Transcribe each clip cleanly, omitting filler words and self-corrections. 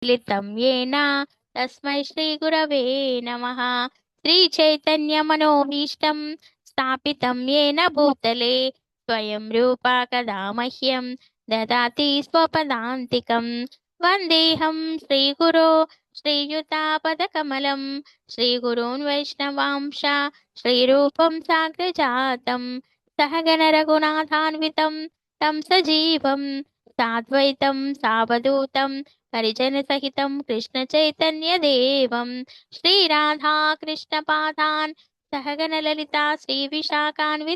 क्लितं येन तस्मै श्रीगुरवे नमः। श्रीचैतन्यमनोभीष्टं स्थापितं येन भूतले स्वयं रूपा कदा मह्यं ददाति स्वपदान्तिकं। वन्देऽहं श्रीगुरो श्रीयुतापदकमलं श्रीगुरून् वैष्णवांश श्रीरूपं साग्रजातं सहगणरघुनाथान्वितं तं सजीवं साद्वैतं सावधूतं परिजनसहितं कृष्णचैतन्यदेवं श्रीराधा कृष्णपादान् सहगणललिता श्रीविशाखान्वितांशाम्।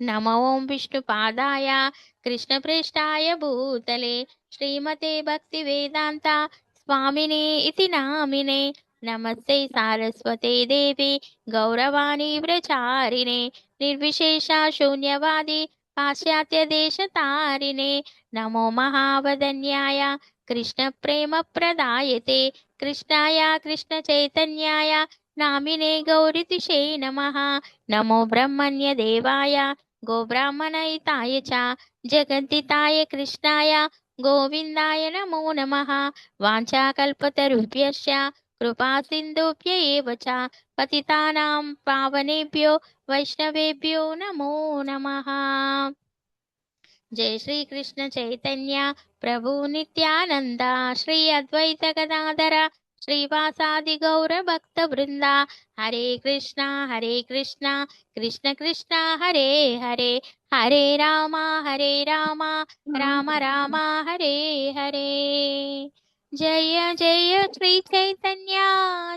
नमो ॐ विष्णुपादाय कृष्णप्रेष्ठाय भूतले श्रीमते भक्तिवेदान्ता स्वामिने इति नामिने। नमस्ते सारस्वते देवी गौरवाणी व्रचारिणे निर्विशेषा शून्यवादी पाश्चात्यदेशतारिणे। नमो महावदन्याय कृष्णप्रेमप्रदायते कृष्णाय कृष्णचैतन्याय नामिने गौरीतिशे नमः। नमो ब्रह्मण्यदेवाय गोब्राह्मणहिताय च जगद्दिताय कृष्णाय गोविन्दाय नमो नमः। वाञ्छाकल्पतरुभ्यश्च कृपासिन्धुभ्य एव च पतितानां पावनेभ्यो वैष्णवेभ्यो नमो नमः। जय श्री कृष्ण चैतन्य प्रभु नित्यानंद श्री अद्वैत गदाधर श्रीवासादि गौर भक्त वृंदा। हरे कृष्णा कृष्ण कृष्ण हरे हरे हरे राम राम राम हरे हरे। जय जय श्री चैतन्य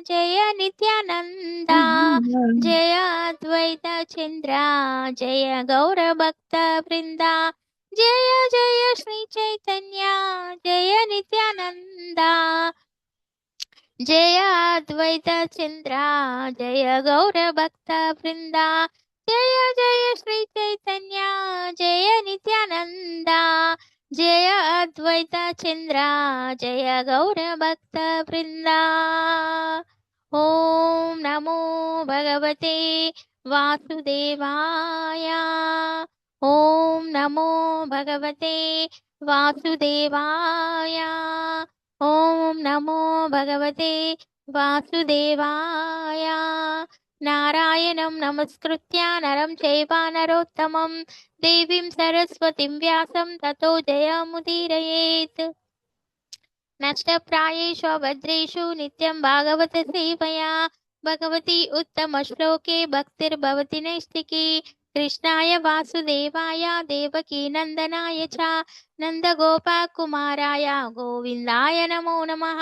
जय नित्यानंद जय अद्वैत चंद्र जय गौर भक्त वृंदा। जय जय श्री चैतन्य जय नित्यानंद जय अद्वैत चंद्र जय गौर भक्त वृंदा। जय जय श्री चैतन्य जय नित्यानंद जय अद्वैत चंद्र जय गौर भक्त वृंदा। ओम नमो भगवते वासुदेवाय। ओम नमो भगवते वासुदेवाय। ओम नमो भगवते वासुदेवाय। नारायणं नमस्कृत्य नरं चैव नरोत्तमं देवीं सरस्वतीं व्यासं ततो जयमुदीरयेत्। नष्टप्रायेषु अभद्रेषु नित्यं भागवत सेवया भगवती उत्तमश्लोके भक्तिर्भवति नैष्टिकी। कृष्णाय वासुदेवाय देवकी नन्दनाय च नन्दगोपकुमाराय गोविन्दाय नमो नमः।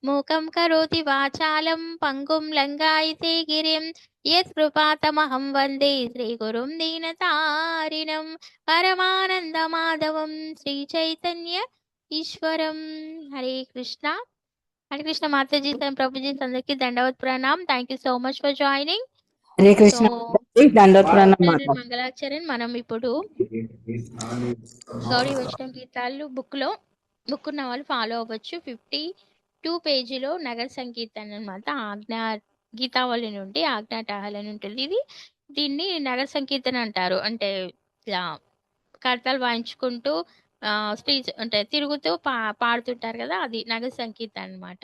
मूकं करोति वाचालं पङ्गुं लङ्घयते गिरिं यत्कृपातमहं वन्दे श्रीगुरुं दीनतारिणं परमानन्दमाधवं श्रीचैतन्य ईश्वरम। हरे कृष्णा माता जी प्रभु जी అందరికీ దండవత్ ప్రణామ్। Thank you so much for joining. Hare so Krishna దండోత్ ప్రణామం మాత. మంగళాచరణ్ మనం ఇప్పుడు గౌరీ వైష్ణవ గీతాలు బుక్ ఉన్న వాళ్ళు ఫాలో అవ్వచ్చు। 52 పేజీలో నగర సంకీర్తన అన్నమాట। ఆజ్ఞా గీతావళి నుండి ఆజ్ఞాటహల్ అని ఉంటుంది ఇది। దీన్ని నగర సంకీర్తన అంటారు। అంటే ఇలా కర్తలు వాయించుకుంటూ స్పీచ్ అంటే తిరుగుతూ పాడుతుంటారు కదా, అది నగర సంకీర్తన అన్నమాట।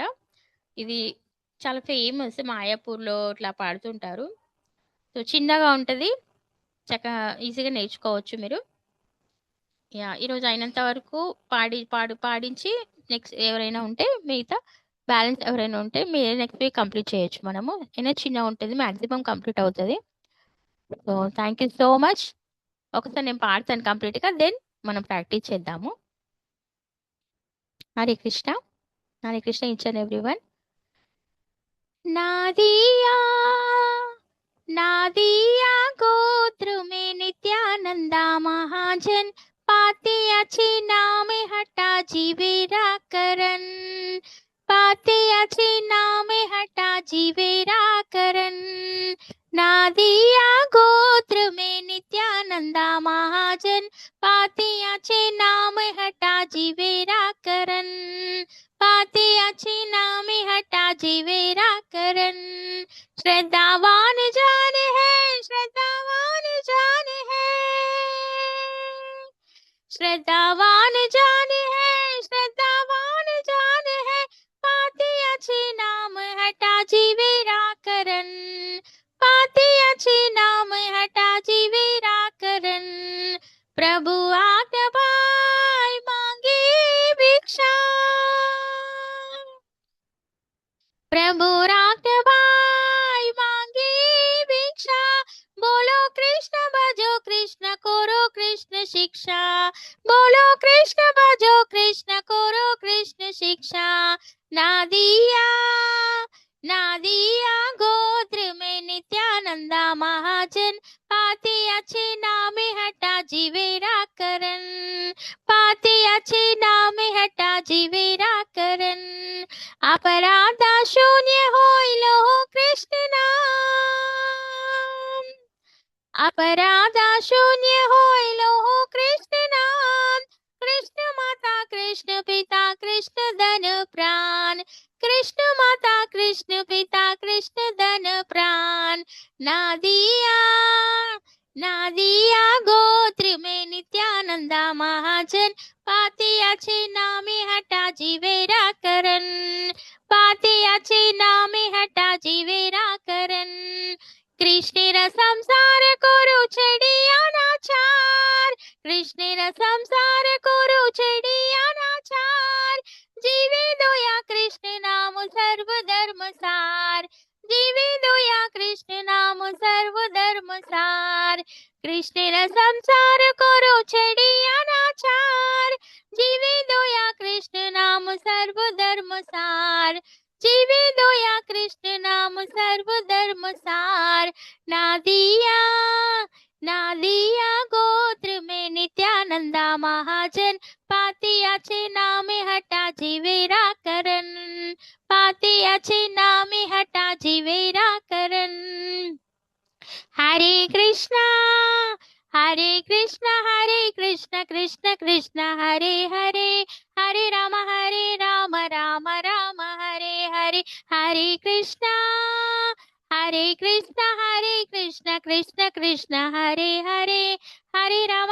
ఇది చాలా ఫేమస్, మాయాపూర్లో ఇట్లా పాడుతుంటారు। సో చిన్నగా ఉంటుంది, చక్కగా ఈజీగా నేర్చుకోవచ్చు మీరు। ఈరోజు అయినంత వరకు పాడించి నెక్స్ట్ ఎవరైనా ఉంటే మిగతా బ్యాలెన్స్ ఎవరైనా ఉంటే మీరు నెక్స్ట్ వీక్ కంప్లీట్ చేయొచ్చు। మనము అయినా చిన్నగా ఉంటుంది, మ్యాక్సిమం కంప్లీట్ అవుతుంది। So thank you so much. ఒకసారి నేను పాడతాను కంప్లీట్గా, దెన్ మనం ప్రాక్టీస్ చేద్దాము। Hare Krishna each and everyone. Nadia गोत्र में नित्यानंदा महाजन पाते अच्छे नाम हटा जीवेरा करन। पाते अच्छे नाम हटा जीवेरा करन। नादिया गोत्र में नित्यानंदा महाजन पाते अच्छे नाम हटा जीवेरा करन। पाते अच्छे नाम हटा जीवेरा करन। श्रद्धावान जान है श्रद्धावान जान है श्रद्धावान जान है प्रभु राक्तबाई मांगे भिक्षा, बोलो कृष्ण भजो कृष्ण करो कृष्ण शिक्षा, बोलो कृष्ण भजो कृष्ण करो कृष्ण शिक्षा। ना दिया गोत्र में नित्यानंदा महाजन, पाते अच्छे नाम हटा जीवेरा करन, पाते अच्छे नाम हटा जीवेरा करन। अपराधा शून्य होई लो कृष्ण नाम, अपराधा शून्य होई लो कृष्ण नाम। कृष्ण माता कृष्ण पिता कृष्ण धन प्राण, कृष्ण माता कृष्ण पिता कृष्ण धन प्राण। ना दिया गोत्र में नित्यानंदा महाजन, पाते अच्छे नामे हटा जीवेरा करन, पाते अच्छे नामे हटा जीवेरा करन। कृष्णेर संसार कोरु छेड़ी अनाचार, कृष्णेर संसार कोरु छेड़ी अनाचार। जीवे दोया कृष्ण नाम सर्व धर्म सार, जीवे दोया कृष्ण नाम सर्व धर्म सार। कृष्णेर संसार कोरु छेड़ी अनाचार, जीवे दोया कृष्ण नाम सर्व धर्म सार, जीवे दोया कृष्ण नाम सर्व धर्म सार। ना दिया गोत्र में नित्यानंदा महाजन, पाते अच्छे नामे हटा जीवेरा करन, पाते अच्छे नामे हटा जीवेरा करन। हरे कृष्णा हरे कृष्ण कृष्ण कृष्ण हरे हरे, हरे राम राम राम हरे हरे। हरे कृष्ण कृष्ण कृष्ण कृष्ण हरे हरे, हरे राम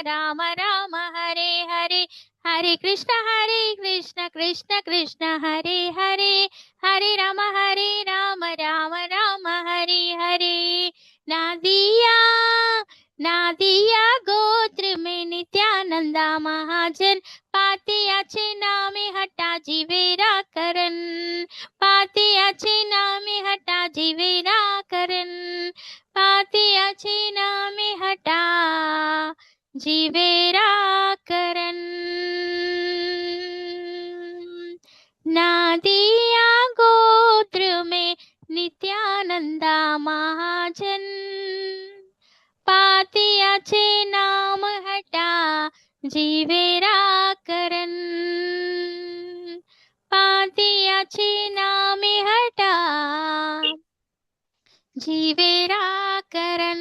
राम राम हरे हरे। हरे कृष्ण कृष्ण कृष्ण हरे हरे, हरे राम राम राम हरे हरे। ना दिया गोत्र में नित्यानंदा महाजन, पाते अच्छे नामे हटा जीवेरा करन, पाते अच्छे नामे हटा जीवेरा करन, पाते अच्छे नामे हटा जीवेरा करन। ना दिया गोत्र में नित्यानंदा महाजन, पाते अच्छे नाम हटा जीवेरा करन, पाते अच्छे नाम हटा जीवेरा करन।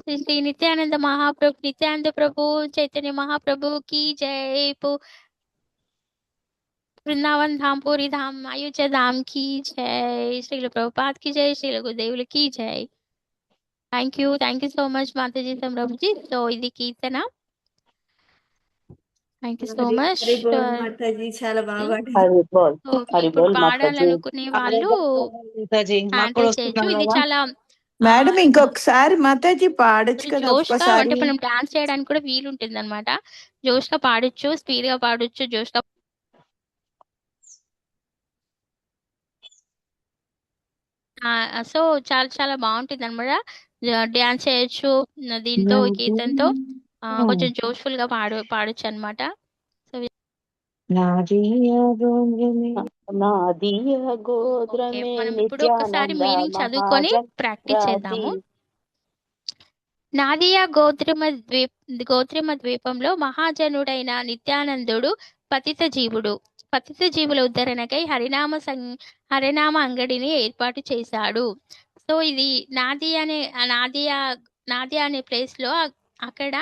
श्री नित्यानंद महाप्रभु, नित्यानंद प्रभु चैतन्य महाप्रभु की जय। वृंदावन धाम, पूरी धाम, अयोध्या धाम की जय। श्रील प्रभुपाद की जय, श्रील गुरुदेవులు की जय। థ్యాంక్ యూ సో మచ్ మాతాజీ సంరభ్జీ। సో ఇది కీర్తన, thank you so much. Hari బోల్ మాతాజీ, చాలా బాగా పాడారు. హరి బోల్, సో హరి ఇప్పుడు బోల్ మాతాజీ. పాడాలనుకునే వాళ్ళు మాతాజీ మాకు హ్యాండ్ కూడా రైజ్ చేయొచ్చు. వస్తున్నాం ఇది కదా చాలా మేడం ఇంకొకసారి మాతాజీ పాడొచ్చు కదా జోష్గా, ఒక్కసారి. అంటే మనం డాన్స్ చేయడానికి కూడా వీలు ఉంటుంది అనమాట. జోష్గా పాడొచ్చు, స్పీడ్ గా పాడొచ్చు, జోష్గా. సో చాలా చాలా బాగుంటుంది అనమాట. డాన్స్ చేయొచ్చు దీంతో, ఈ కీర్తనతో. కొంచెం జోష్ఫుల్ గా పాడొచ్చు అనమాట. నాదియా ఓకే, గోత్రమే మనం ఇప్పుడు ఒకసారి నిత్యానంద మీనింగ్ చదువుకొని మహాజన్ ప్రాక్టీస్ చేద్దాము. నాదియా గోత్రిమ ద్వీపంలో మహాజనుడైన నిత్యానందుడు పతిత జీవుల ఉద్ధరణకై హరినామ అంగడిని ఏర్పాటు చేశాడు. సో ఇది నాదియా అనే ప్లేస్ లో అక్కడ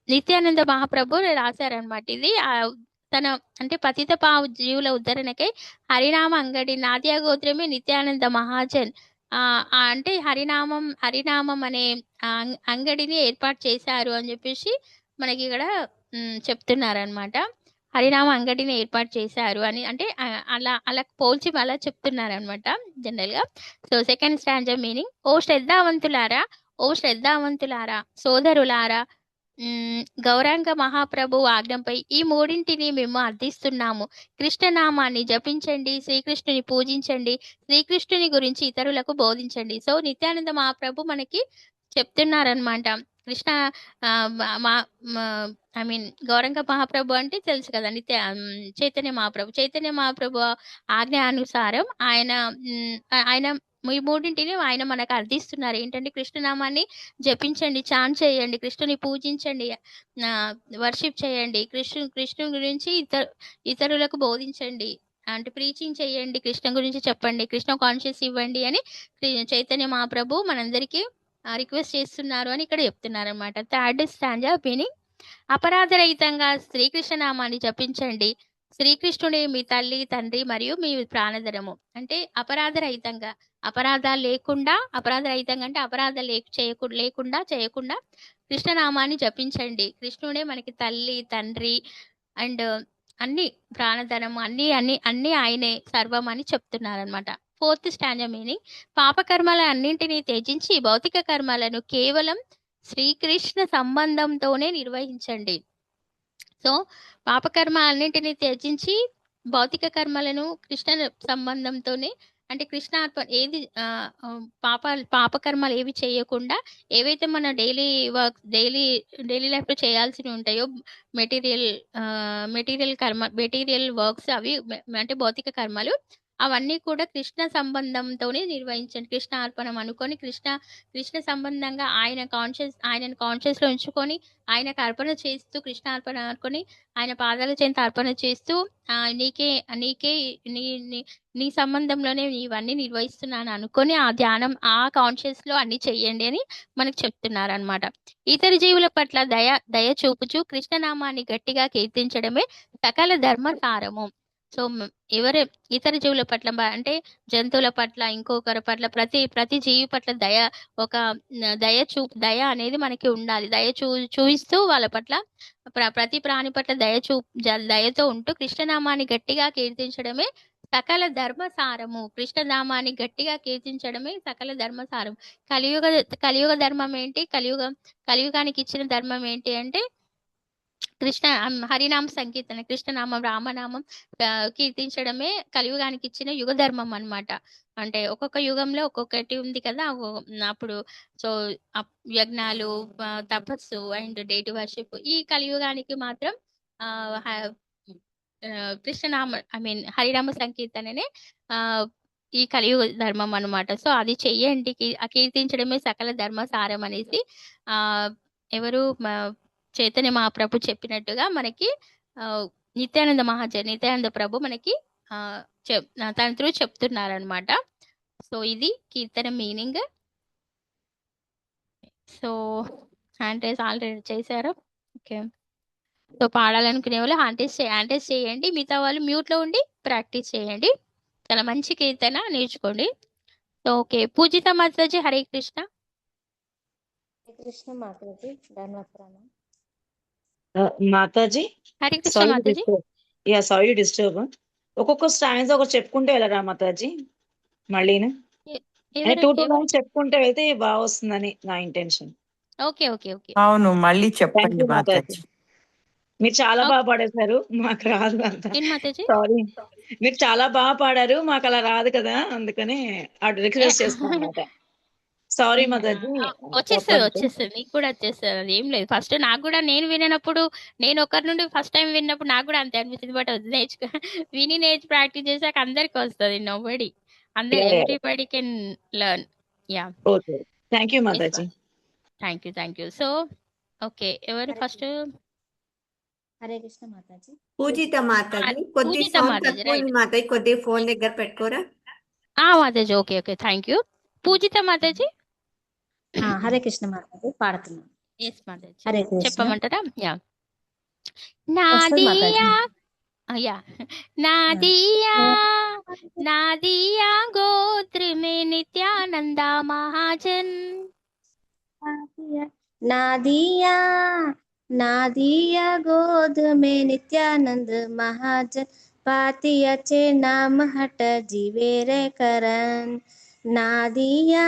నిత్యానంద మహాప్రభు రాశారనమాట. ఇది తన అంటే పతిత జీవుల ఉద్ధరణకై హరినామ అంగడి, నాదియా గోత్రమే నిత్యానంద మహాజన్ అంటే హరినామం అనే అంగడిని ఏర్పాటు చేశారు అని చెప్పేసి మనకి ఇక్కడ చెప్తున్నారనమాట. హరినామ అంగడిని ఏర్పాటు చేశారు అని అంటే అలా పోల్చి అలా చెప్తున్నారనమాట జనరల్ గా. సో సెకండ్ స్టాంజా మీనింగ్: ఓ శ్రద్ధావంతులారా, సోదరులారా, గౌరాంగ మహాప్రభు ఆజ్ఞపై ఈ మూడింటిని మేము అర్థిస్తున్నాము. కృష్ణనామాన్ని జపించండి, శ్రీకృష్ణుని పూజించండి, శ్రీకృష్ణుని గురించి ఇతరులకు బోధించండి. సో నిత్యానంద మహాప్రభు మనకి చెప్తున్నారనమాట. కృష్ణ ఐ మీన్ గౌరంగ మహాప్రభు అంటే తెలుసు కదా, చైతన్య మహాప్రభు. చైతన్య మహాప్రభు ఆజ్ఞ అనుసారం ఆయన ఈ మూడింటిని ఆయన మనకు అర్థిస్తున్నారు. ఏంటంటే కృష్ణనామాన్ని జపించండి, చాన్ చేయండి, కృష్ణుని పూజించండి, వర్షిప్ చేయండి, కృష్ణుని గురించి ఇతరులకు బోధించండి, అంటే ప్రీచింగ్ చేయండి, కృష్ణ గురించి చెప్పండి, కృష్ణ కాన్షియస్ ఇవ్వండి అని చైతన్య మహాప్రభు మనందరికీ రిక్వెస్ట్ చేస్తున్నారు అని ఇక్కడ చెప్తున్నారు అనమాట. థర్డ్ స్టాంజా మీనింగ్, అపరాధరహితంగా శ్రీకృష్ణ నామాన్ని జపించండి, శ్రీకృష్ణుడే మీ తల్లి, తండ్రి మరియు మీ ప్రాణధనము. అంటే అపరాధరహితంగా, అపరాధరహితంగా అంటే అపరాధం లేకుండా చేయకుండా కృష్ణనామాన్ని జపించండి. కృష్ణుడే మనకి తల్లి, తండ్రి అండ్ అన్ని ప్రాణధనము, అన్ని ఆయనే సర్వం అని చెప్తున్నారనమాట. ఫోర్త్ స్టాంజా మీనింగ్, పాపకర్మల అన్నింటినీ త్యజించి భౌతిక కర్మలను కేవలం శ్రీకృష్ణ సంబంధంతోనే నిర్వహించండి. సో పాపకర్మ అన్నింటినీ త్యజించి భౌతిక కర్మలను కృష్ణ సంబంధంతోనే, అంటే కృష్ణార్పణ ఏది పాపకర్మలు ఏవి చేయకుండా, ఏవైతే మన డైలీ లైఫ్లో చేయాల్సి ఉంటాయో మెటీరియల్ వర్క్స్, అవి అంటే భౌతిక కర్మలు, అవన్నీ కూడా కృష్ణ సంబంధంతోనే నిర్వహించండి. కృష్ణ అర్పణం అనుకొని కృష్ణ సంబంధంగా ఆయనను కాన్షియస్లో ఉంచుకొని ఆయనకు అర్పణ చేస్తూ, కృష్ణ అర్పణ అనుకొని ఆయన పాదాల చెంత అర్పణ చేస్తూ నీ సంబంధంలోనే ఇవన్నీ నిర్వహిస్తున్నాను అనుకొని ఆ ధ్యానం, ఆ కాన్షియస్లో అన్ని చెయ్యండి అని మనకు చెప్తున్నారు అనమాట. ఇతర జీవుల పట్ల దయ చూపుచు కృష్ణనామాన్ని గట్టిగా కీర్తించడమే సకల ధర్మసారము. సో ఇతర జీవుల పట్ల అంటే జంతువుల పట్ల, ఇంకొకరి పట్ల, ప్రతి జీవి పట్ల దయ అనేది మనకి ఉండాలి. చూపిస్తూ వాళ్ళ పట్ల, ప్రతి ప్రాణి పట్ల దయతో ఉంటూ కృష్ణనామాన్ని గట్టిగా కీర్తించడమే సకల ధర్మసారము. కృష్ణనామాన్ని గట్టిగా కీర్తించడమే సకల ధర్మసారం. కలియుగ ధర్మం ఏంటి? కలియుగానికి ఇచ్చిన ధర్మం ఏంటి అంటే హరినామ సంకీర్తన, కృష్ణనామం, రామనామం కీర్తించడమే కలియుగానికి ఇచ్చిన యుగ ధర్మం అన్నమాట. అంటే ఒక్కొక్క యుగంలో ఒక్కొక్కటి ఉంది కదా. అప్పుడు సో యజ్ఞాలు, తపస్సు అండ్ డేట్ వర్షిప్. ఈ కలియుగానికి మాత్రం కృష్ణనామ హరినామ సంకీర్తననే ఈ కలియుగ ధర్మం అన్నమాట. సో అది చెయ్యండి, కీర్తించడమే సకల ధర్మసారం అనేసి ఎవరు చైతన్య మహాప్రభు చెప్పినట్టుగా మనకి నిత్యానంద ప్రభు మనకి తన త్రూ చెప్తున్నారనమాట. సో ఇది కీర్తన మీనింగ్. సో హ్యాండ్ రైజ్ ఆల్రెడీ చేశారు. ఓకే, సో పాడాలనుకునే వాళ్ళు హ్యాండ్ రైజ్ చేయండి, మిగతా వాళ్ళు మ్యూట్లో ఉండి ప్రాక్టీస్ చేయండి. చాలా మంచి కీర్తన నేర్చుకోండి. సో ఓకే, పూజిత మాతాజీ, హరే కృష్ణ. కృష్ణ మాతాజీ, ధన్యవాదాలు మాతాజీ. హరే కృష్ణ మాతాజీ. Sorry disturb. ఒక్కొక్క స్టాండ్స్ ఒకటి చెప్పుకుంటే వెళ్ళరా మాతాజీ? మళ్ళీ 2 లైన్స్ చెప్పుకుంటే వెళ్తే బాగా వస్తుందని నా ఇంటెన్షన్. ఓకే ఓకే ఓకే, అవును, మళ్ళీ చెప్పండి మాతాజీ. మీరు చాలా బాగా పాడేశారు, మాకు రాదు అంత. సారీ, మీరు చాలా బాగా పాడారు, మాకు అలా రాదు కదా, అందుకని రిక్వెస్ట్ చేస్తాను అన్నమాట. సారీ మాతాజీ. వచ్చేస్తుంది నీకు కూడా వచ్చేస్తుంది, అది ఏం లేదు. ఫస్ట్ నాకు కూడా నేను వినప్పుడు, నేను ఒకరి నుండి ఫస్ట్ టైం విన్నప్పుడు నాకు కూడా అంతే అనిపిస్తుంది. బట్ విని ప్రాక్టీస్ చేసాక అందరికి వస్తుంది. Nobody, everybody can learn. Ya, okay, thank you మాతాజీ. Thank you. సో ఓకే, ఎవరు ఫస్ట్? హరే కృష్ణ మాతాజీ. పూజిత మాతాజీ, కొద్ది సౌండ్ తక్కువ ఉంది మాతాజీ, కొద్ది ఫోన్ దగ్గర పెట్టుకోరా. మాతాజీ, okay okay, thank you. Pujitha మాతాజీ. హరే కృష్ణ మాతాజీ పాడుతున్నాను. ఎస్ మాతాజీ, హరే కృష్ణ. చెప్పమంటారా? యా. నాదియా नादिया गोत्र में नित्यानंदा महाजन. नादिया गोद में नित्यानंद महाजन, पातिया चे नाम हट जीवे रे करन. नादिया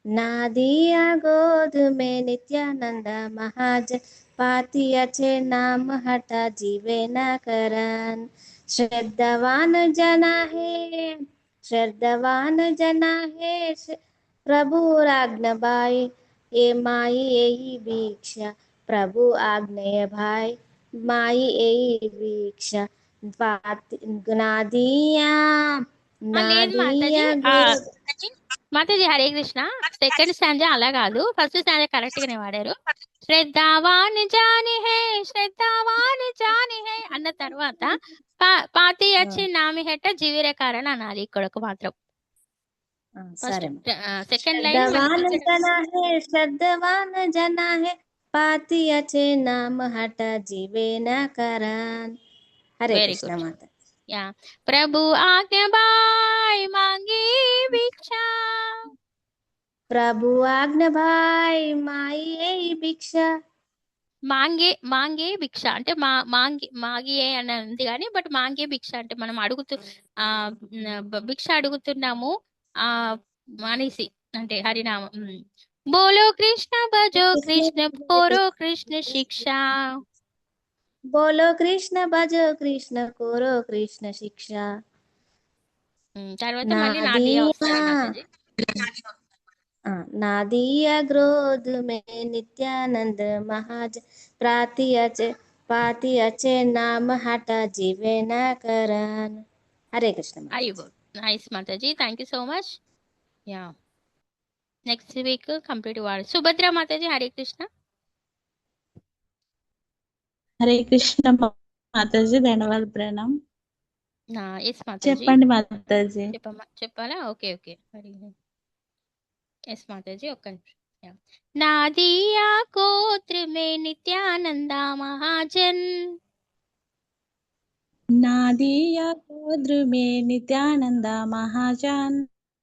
नादिया गोद में नित्यानंद महाजन पाती अच्छे नाम हटा जीवे न करन श्रद्धावान जना है प्रभु आज्ञाबाई ए माई यही भिक्षा प्रभु आज्ञेय भाई माई यही भिक्षा नादिया లేదు మాతాజీ नादिया మాతాజీ హరే కృష్ణ. సెకండ్ స్టాంజా అలా కాదు, ఫస్ట్ స్టాంజా కరెక్ట్ గానే వాడారు. శ్రద్ధావాన్ జాని హే అన్న తర్వాత పాతి వచ్చి నామి హెట్ట జీవిరే కారణ అనాలి ఇక్కడ ఒక మాత్రం. ఫస్ట్ సరే సెకండ్ లైన్ श्रद्धावान जना है पाती अच्छे नाम हट जीवे न करन हरे వెరీ कृष्ण గుడ్. माता యా ప్రభు ఆజ్ఞ బాయ్ మాంగి భిక్షా. प्रभु आज्ञा भाई माई यही भिक्षा మాంగే భిక్ష అంటే మాగియే అని ఉంది కానీ బట్ మాంగే భిక్ష అంటే మనం భిక్ష అడుగుతున్నాము ఆ అనేసి అంటే హరినామం. బోలో కృష్ణ భజో కృష్ణ కోరో కృష్ణ శిక్ష. बोलो कृष्ण भजो कृष्ण कोरो कृष्ण शिक्षा తర్వాత మళ్ళీ నాదియా వస్తారు మాతాజీ. नादिया क्रोध में नित्यानंद महाजन पाती अच्छे नाम हटा जीवे न करन हरे कृष्ण माता। అయ్యో నైస్ మాతాజీ, thank you so much. Yeah next week complete వాడు సుభద్ర మాతాజీ. హరే కృష్ణ. హరే కృష్ణ మాతాజీ, ధన్యవాద ప్రణాం. ఎస్ మాతాజీ చెప్పండి మాతాజీ. చెప్పాలా? Okay okay. ఎస్ మాతాజీ ఒక్క నిమిషం. नादिया गोत्र में नित्यानंदा महाजन नादिया गोत्र में नित्यानंद महाजन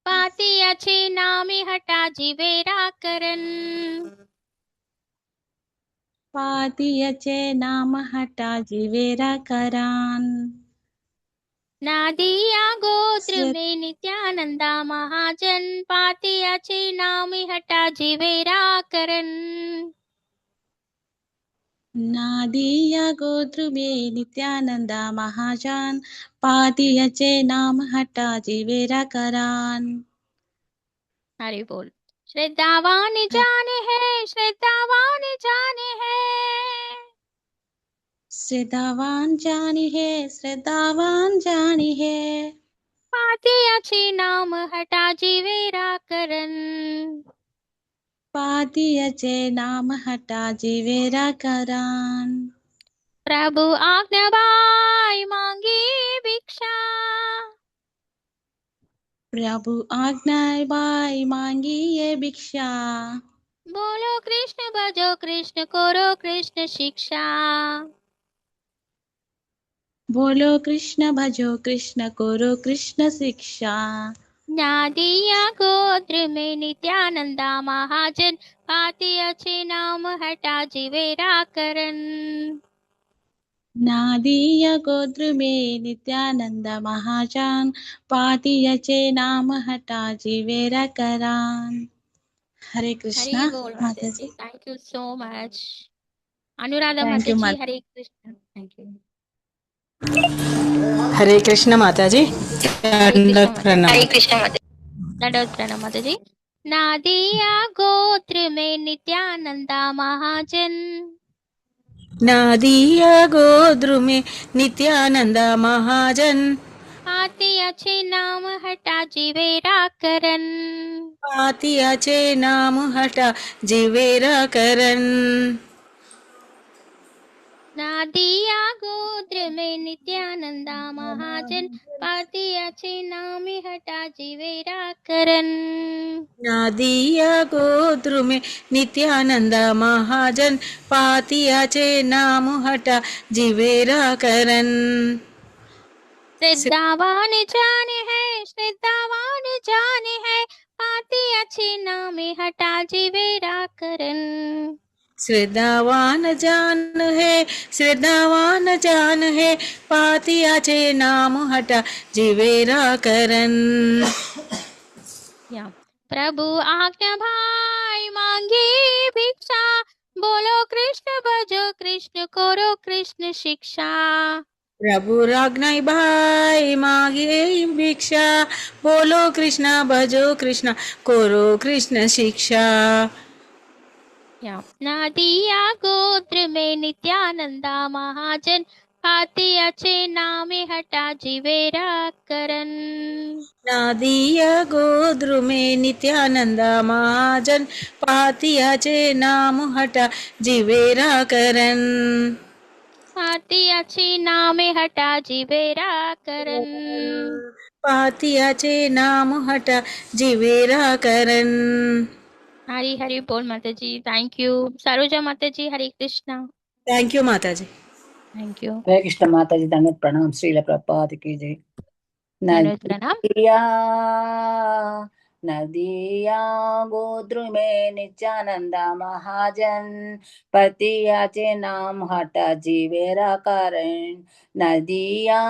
पाती अच्छे नामी हटा जीवेरा करन पाती अच्छे नाम हटा जीवेरा करान नादिया गोत्र में नित्यानंदा महाजन पाती अच्छे नामी हटा जीवेरा करन नादिया गोत्र में नित्यानंद महाजन पाती अच्छे नाम हटा जीवेरा करान. हरि बोल. श्रद्धावान जाने है श्रद्धावान जाने है श्रद्धावान जानी है श्रद्धावान जानी है पाती अच्छे नाम हटा जीवेरा करन पाती अच्छे नाम हटा जीवेरा करान प्रभु आज्ञा बाई मांगी भिक्षा प्रभु आज्ञा बाई मांगी ये भिक्षा बोलो कृष्ण भजो कृष्ण करो कृष्ण शिक्षा बोलो कृष्ण भजो कृष्ण करो कृष्ण शिक्षा नादिया गोत्र में नित्यानंदा महाजन पाती अच्छे नाम हटा जीवेरा करन नादिया गोत्र में नित्यानंद महाजन पाती अच्छे नाम हटा जीवेरा करान. हरे कृष्ण हरि बोल माता जी. Thank you so much. Anuradha Thank you, माता जी. Mata. Hare Krishna. Thank you. Hare Krishna माता जी. दंडवत प्रणाम. दंडवत प्रणाम माता जी. नादिया गोत्र में नित्यानंदा महाजन नादिया गोत्र में नित्यानंद महाजन पाती अच्छे नाम हटा जीवेरा करन पाती अच्छे नाम हटा जीवेरा करन नादिया गोत्र में नित्यानंदा महाजन पाती अच्छे नाम हटा जीवेरा करन नादिया गोत्र में नित्यानंद महाजन पाती अच्छे नाम हटा जीवेरा करन श्रद्धावान जाने है पाती अच्छे नाम हटा जीवेरा करन श्रद्धावान जान है पाती अच्छे नाम हटा जीवेरा करन. या प्रभु आज्ञा भाई मांगे भिक्षा, बोलो कृष्ण भजो कृष्ण करो कृष्ण शिक्षा। प्रभु राग्नाई भाई मांगे भिक्षा, बोलो कृष्ण भजो कृष्ण करो कृष्ण शिक्षा। नदिया गोत्र में नित्यानंदा महाजन, हाथी अच्छे नामे हटा जीवेरा करन। नादिया गोद्रु में नित्यानंद महाजन, पातियाचे नाम हटा जीवेरा करन। हाथी अच्छे नामे हटा जीवेरा करन। पातियाचे नाम हटा जीवेरा करन। हरी हरी बोल माता जी। थैंक यू सरोजा माता जी। हरे कृष्णा। थैंक यू माता जी। Thank you. हरे कृष्ण माता जी, धन्यवाद, प्रणाम। श्रील प्रभुपाद की जय। प्रणाम। नदिया गोद्रु में नित्यानंदा महाजन, पतियाचे नाम हटा जीवेरा कारण। नदिया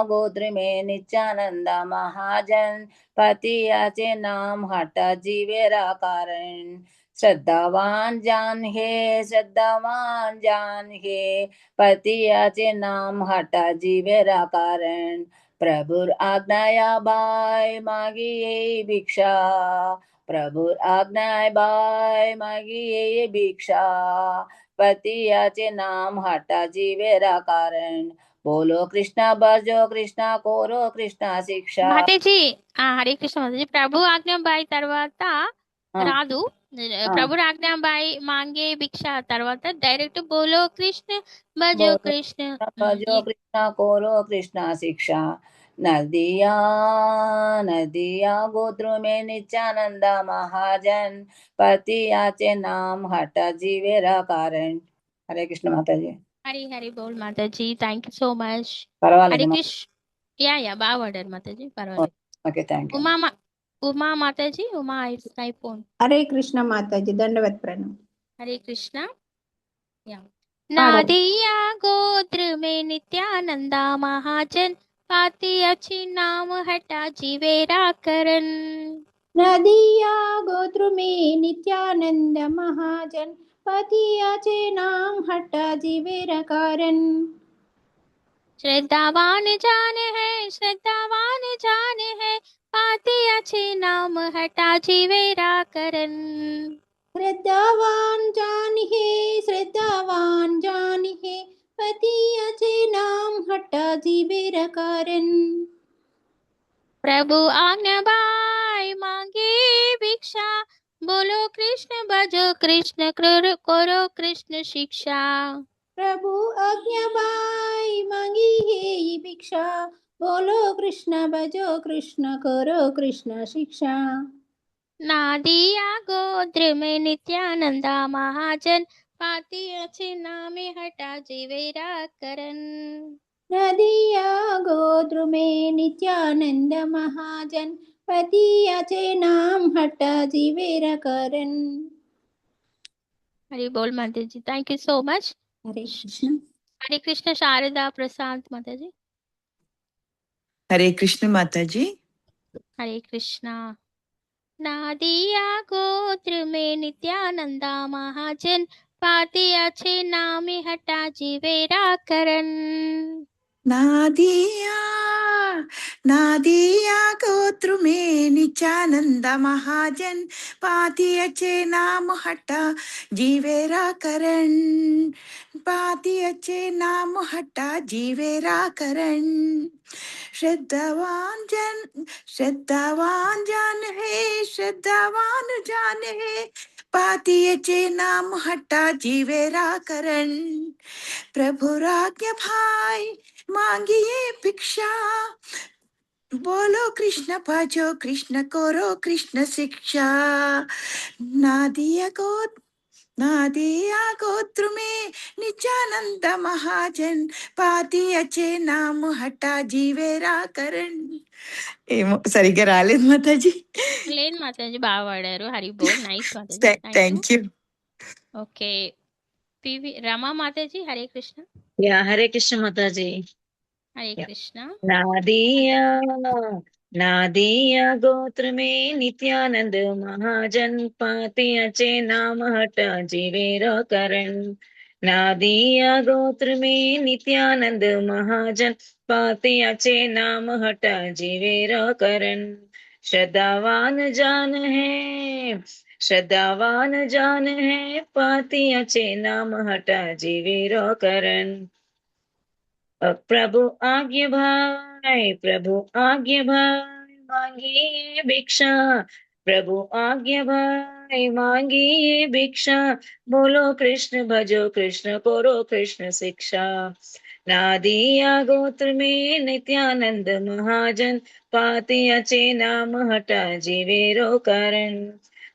गोद्रु में नित्यानंदा महाजन, पतियाचे नाम हटा जीवेरा कारण। श्रद्धावान जान हे, पतियाचे नाम हटा जीवेरा कारण। प्रभुर आज्ञाया बाय मागी ये भिक्षा, प्रभुर आज्ञाय बाय मागी ये भिक्षा, पतियाचे नाम हटा जीवेरा कारण। बोलो कृष्णा भजो कृष्णा कोरो कृष्णा शिक्षा। మాతేజీ హరే కృష్ణ మాతేజీ। ప్రభు ఆజ్ఞాబాయి తర్వాత రాదు, ప్రభు ఆజ్ఞాబాయి మాంగే భిక్ష తర్వాత డైరెక్ట్ బోలో కృష్ణ భజో కృష్ణ भजो कृष्णा कोरो कृष्णा शिक्षा। नदिया गोत्र में नित्यानंदा महाजन, पतियाचे नाम हटा जीवेरा कारण। हरे कृष्ण माता जी। హరి హరి బోల్ మాతాజీ। Thank you so much. Hare పర్వాలేదు కృష్ణ। యా బాగా పడారు మాతాజీ, పర్వాలేదు। Okay, thank you. उमा माताजी, उमा आई फोन। हरे कृष्ण माता जी, दंडवत प्रणाम। हरे कृष्णा। नादिया गोत्र में नित्यानंदा महाजन, पाती अच्छी नाम हटा जीवेरा करन। नदिया गोत्र में नित्यानंद महाजन, पतियाचे नाम हटा जीवेरा कारण। श्रद्धावान जान है, पाती अच्छे नाम हटा जीवेरा करन। श्रद्धावान जान है, पतियाचे नाम हटा जीवेरा कारण। प्रभु आज्ञा बाई मांगे भिक्षा, बोलो कृष्ण भजो कृष्ण करो कृष्ण शिक्षा। प्रभु आज्ञा बाई मांगी है ये भिक्षा, बोलो कृष्ण भजो कृष्ण करो कृष्ण शिक्षा। नादिया गोत्र में नित्यानंदा महाजन, पाती अच्छे नामे हटा जीवेरा करन। नदिया गोत्र में नित्यानंद महाजन, पतियाचे नाम हटा जीवेरा करन। हरि बोल माता जी। Thank you so much. Hare Krishna. Hare Krishna Sharada Prasad माता जी। हरे कृष्ण माता जी। हरे कृष्णा। नादिया गोत्र में नित्यानंदा महाजन, पाती अच्छे नामे हटा जीवेरा करन। नादिया गोत्र में नित्यानंद महाजन, पाती अच्छे नाम हटा जीवेरा करण। पाती अच्छे नाम हटा जीवेरा करण। श्रद्धावान जान है, पातियचे नाम हटा जीवेरा करण। प्रभु राज्ञ भाई मांगिए भिक्षा, बोलो कृष्ण भजो कृष्ण करो कृष्ण शिक्षा। नादिया गोत्र में नित्यानंद महाजन, पाती अच्छे नाम हटा जीवेरा करण। ఏమో సరిగ్గా రాలేదు మాతాజీ। లేదు మాతాజీ, బాగా పాడారు। హరి బోల్, నైస్ మాతాజీ। Thank you. Okay, PV Rama మాతాజీ। హరే కృష్ణ। యా హరే కృష్ణ మాతాజీ। హరే కృష్ణ। నాదియా नादिया गोत्र में नित्यानंद महाजन पाति अचे नाम हटा जीवेरा करण। नादिया गोत्र में नित्यानंद महाजन पाति अचे नाम हटा जीवेरा करण। श्रद्धावान जान है, श्रद्धावान जान है पाति अचे नाम हटा जीवेरा करण। प्रभु आज्ञा भाई, प्रभु आज्ञा भाई मांगिए भिक्षा। प्रभु आज्ञा भाई मांगिए भिक्षा। बोलो कृष्ण भजो कृष्ण करो कृष्ण शिक्षा। नादिया गोत्र में नित्यानंद महाजन पाति अचे नाम हटा जीवेरो करण।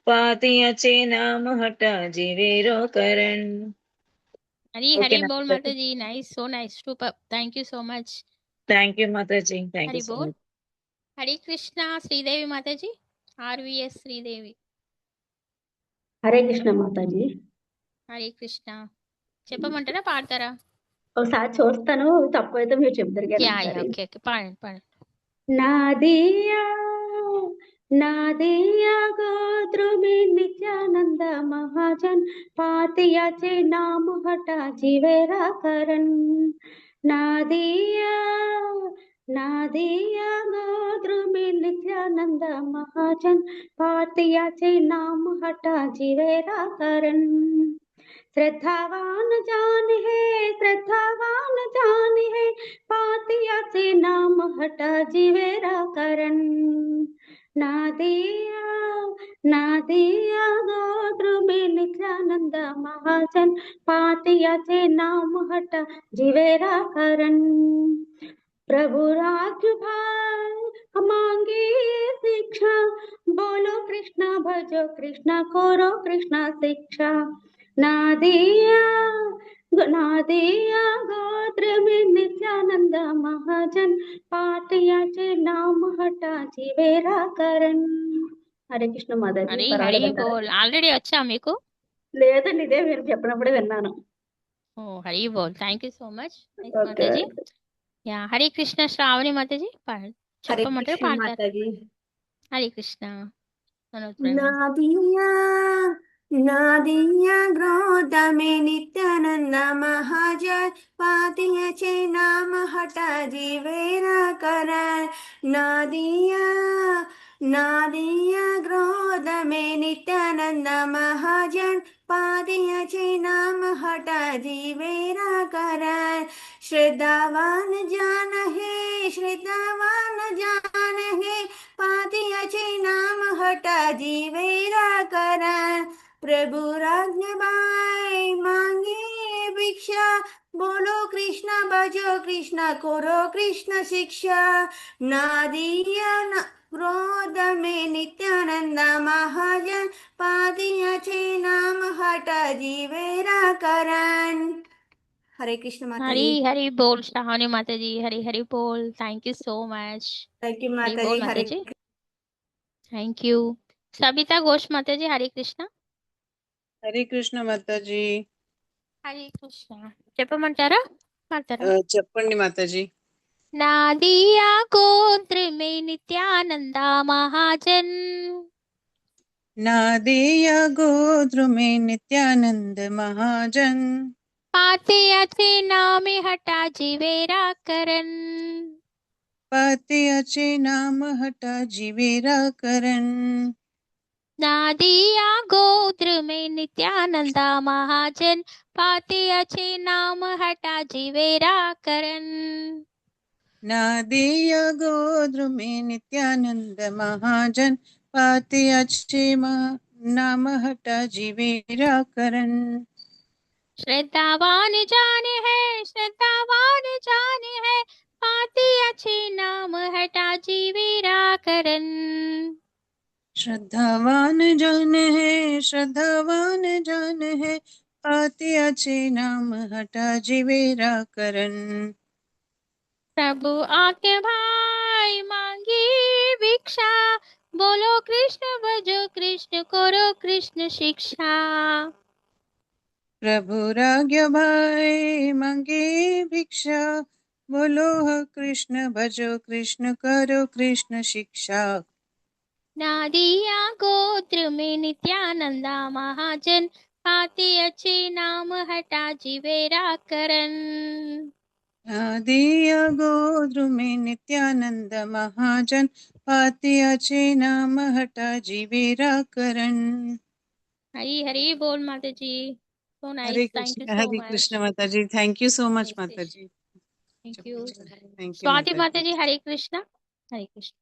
पाति अचे नाम हटा जीवेरो करण। हरी हरी बोल माता जी, nice, so nice, super, thank you so much. Thank you माता जी, थैंक हरी यू सो बोल। मच। हरे कृष्णा श्रीदेवी माता जी, आरवीएस श्रीदेవి। హరే కృష్ణ మాతాజీ. హరే కృష్ణ. చెప్పమంటారా పాడతారా? ఒకసారి చూస్తాను, తప్పైతే మీరు చెప్తారు కానీ యా యా, ఒకసారి. ఓకే ఓకే, పాడండి పాడండి. నాదియా नादिया गोत्र में नित्यानंद महाजन पातिया चे नाम हटा जीवेरा करण। नादिया नादिया गोत्र में नित्यानंद महाजन पातिया चे नाम हटा जीवेरा करण। श्रद्धावान जान है, श्रद्धावान जान है पातिया से नाम हटा जीवेरा करण। नादिया नादिया गोत्र में नित्यानंद महाजन पातिया से नाम हटा जीवेरा करण। प्रभु राज भाई मांगे शिक्षा। बोलो कृष्णा भजो कृष्णा करो कृष्णा शिक्षा। नादिया नादिया गोत्र में नित्यानंद महाजन पातिया चे नाम हटा जीवेरा करण। హరే కృష్ణ మాతాజీ. హరి హరి పర్వాలేదంటారా? బోల్. ఆల్రెడీ వచ్చా మీకు? లేదండి, ఇదే మీరు చెప్పినప్పుడే విన్నాను. ఓ హరి బోల్, thank you so much okay మాతాజీ. యా, హరే కృష్ణ శ్రావణి మాతాజీ, హరే చెప్పమంటారు కృష్ణ పాడతారు? మాతాజీ. హరే కృష్ణ. మనోజ్ ప్రేమ. नादिया नादिया ग्रोध में नित्यानंद महाजन पातिया चे नाम हटा जीवेरा करण। नादिया नादिया ग्रोध में नित्यानंद महाजन पातिया चे नाम हटा जीवेरा करण। श्रद्धावान जान है, श्रद्धावान जान है पातिया चे नाम हटा जीवेरा करण। प्रभु राज्ञ बाई मांगे भिक्षा। बोलो कृष्ण भजो कृष्ण करो कृष्ण शिक्षा। नादिया क्रोध में नित्यानंद महाजन पातिया चे नाम हटा जीवेरा करण। हरे कृष्ण माता हरी जी। हरी बोल श्रावणी माता जी, हरी हरी बोल, thank you so much. Thank you Hari माता बोल जी। माता हरे जी, थैंक यू। सबिता घोष माता जी, हरे कृष्ण। హరే కృష్ణ మాతాజీ. హరే కృష్ణ. చెప్పమంటారా పాడతారా? చెప్పండి మాతాజీ. नादिया गोत्र में नित्यानंदा महाजन नादिया गोत्र में नित्यानंद महाजन पाते अचे नाम हटा जीवेरा करण। पाते अचे नाम हटा जीवेरा करण। नादिया गोत्र में नित्यानंदा महाजन पाते अचे नाम हटा जीवेरा करण। नादिया गोत्र में नित्यानंद महाजन पाते अच्छे नाम हटा जीवेरा करण। श्रद्धावान जान है, श्रद्धावान जान है पाते अच्छे नाम हटा जीवेरा करण। श्रद्धावान जान है, श्रद्धावान जान है पाते अच्छे नाम हटा जीवेरा करण। प्रभु आके भाई मांगी भिक्षा। बोलो कृष्ण भजो कृष्ण करो कृष्ण शिक्षा। प्रभु राग्य भाई मांगे भिक्षा। बोलो ह कृष्ण भजो कृष्ण करो कृष्ण शिक्षा। नादिया गोत्र में नित्यानंदा महाजन, हाथी अच्छे नाम हटा जीवेरा करन। दिया गोद्रु में नित्यानंद महाजन, पाती अचे नाम हटा जीवेरा करण। हरी हरी बोल माता जी। So nice, thank you so Hare much. Krishna माता जी, thank you so much yes माता यस, जी। Thank you. Thank you Swati माता माता जी। जी, हरे कृष्णा। हरे कृष्ण।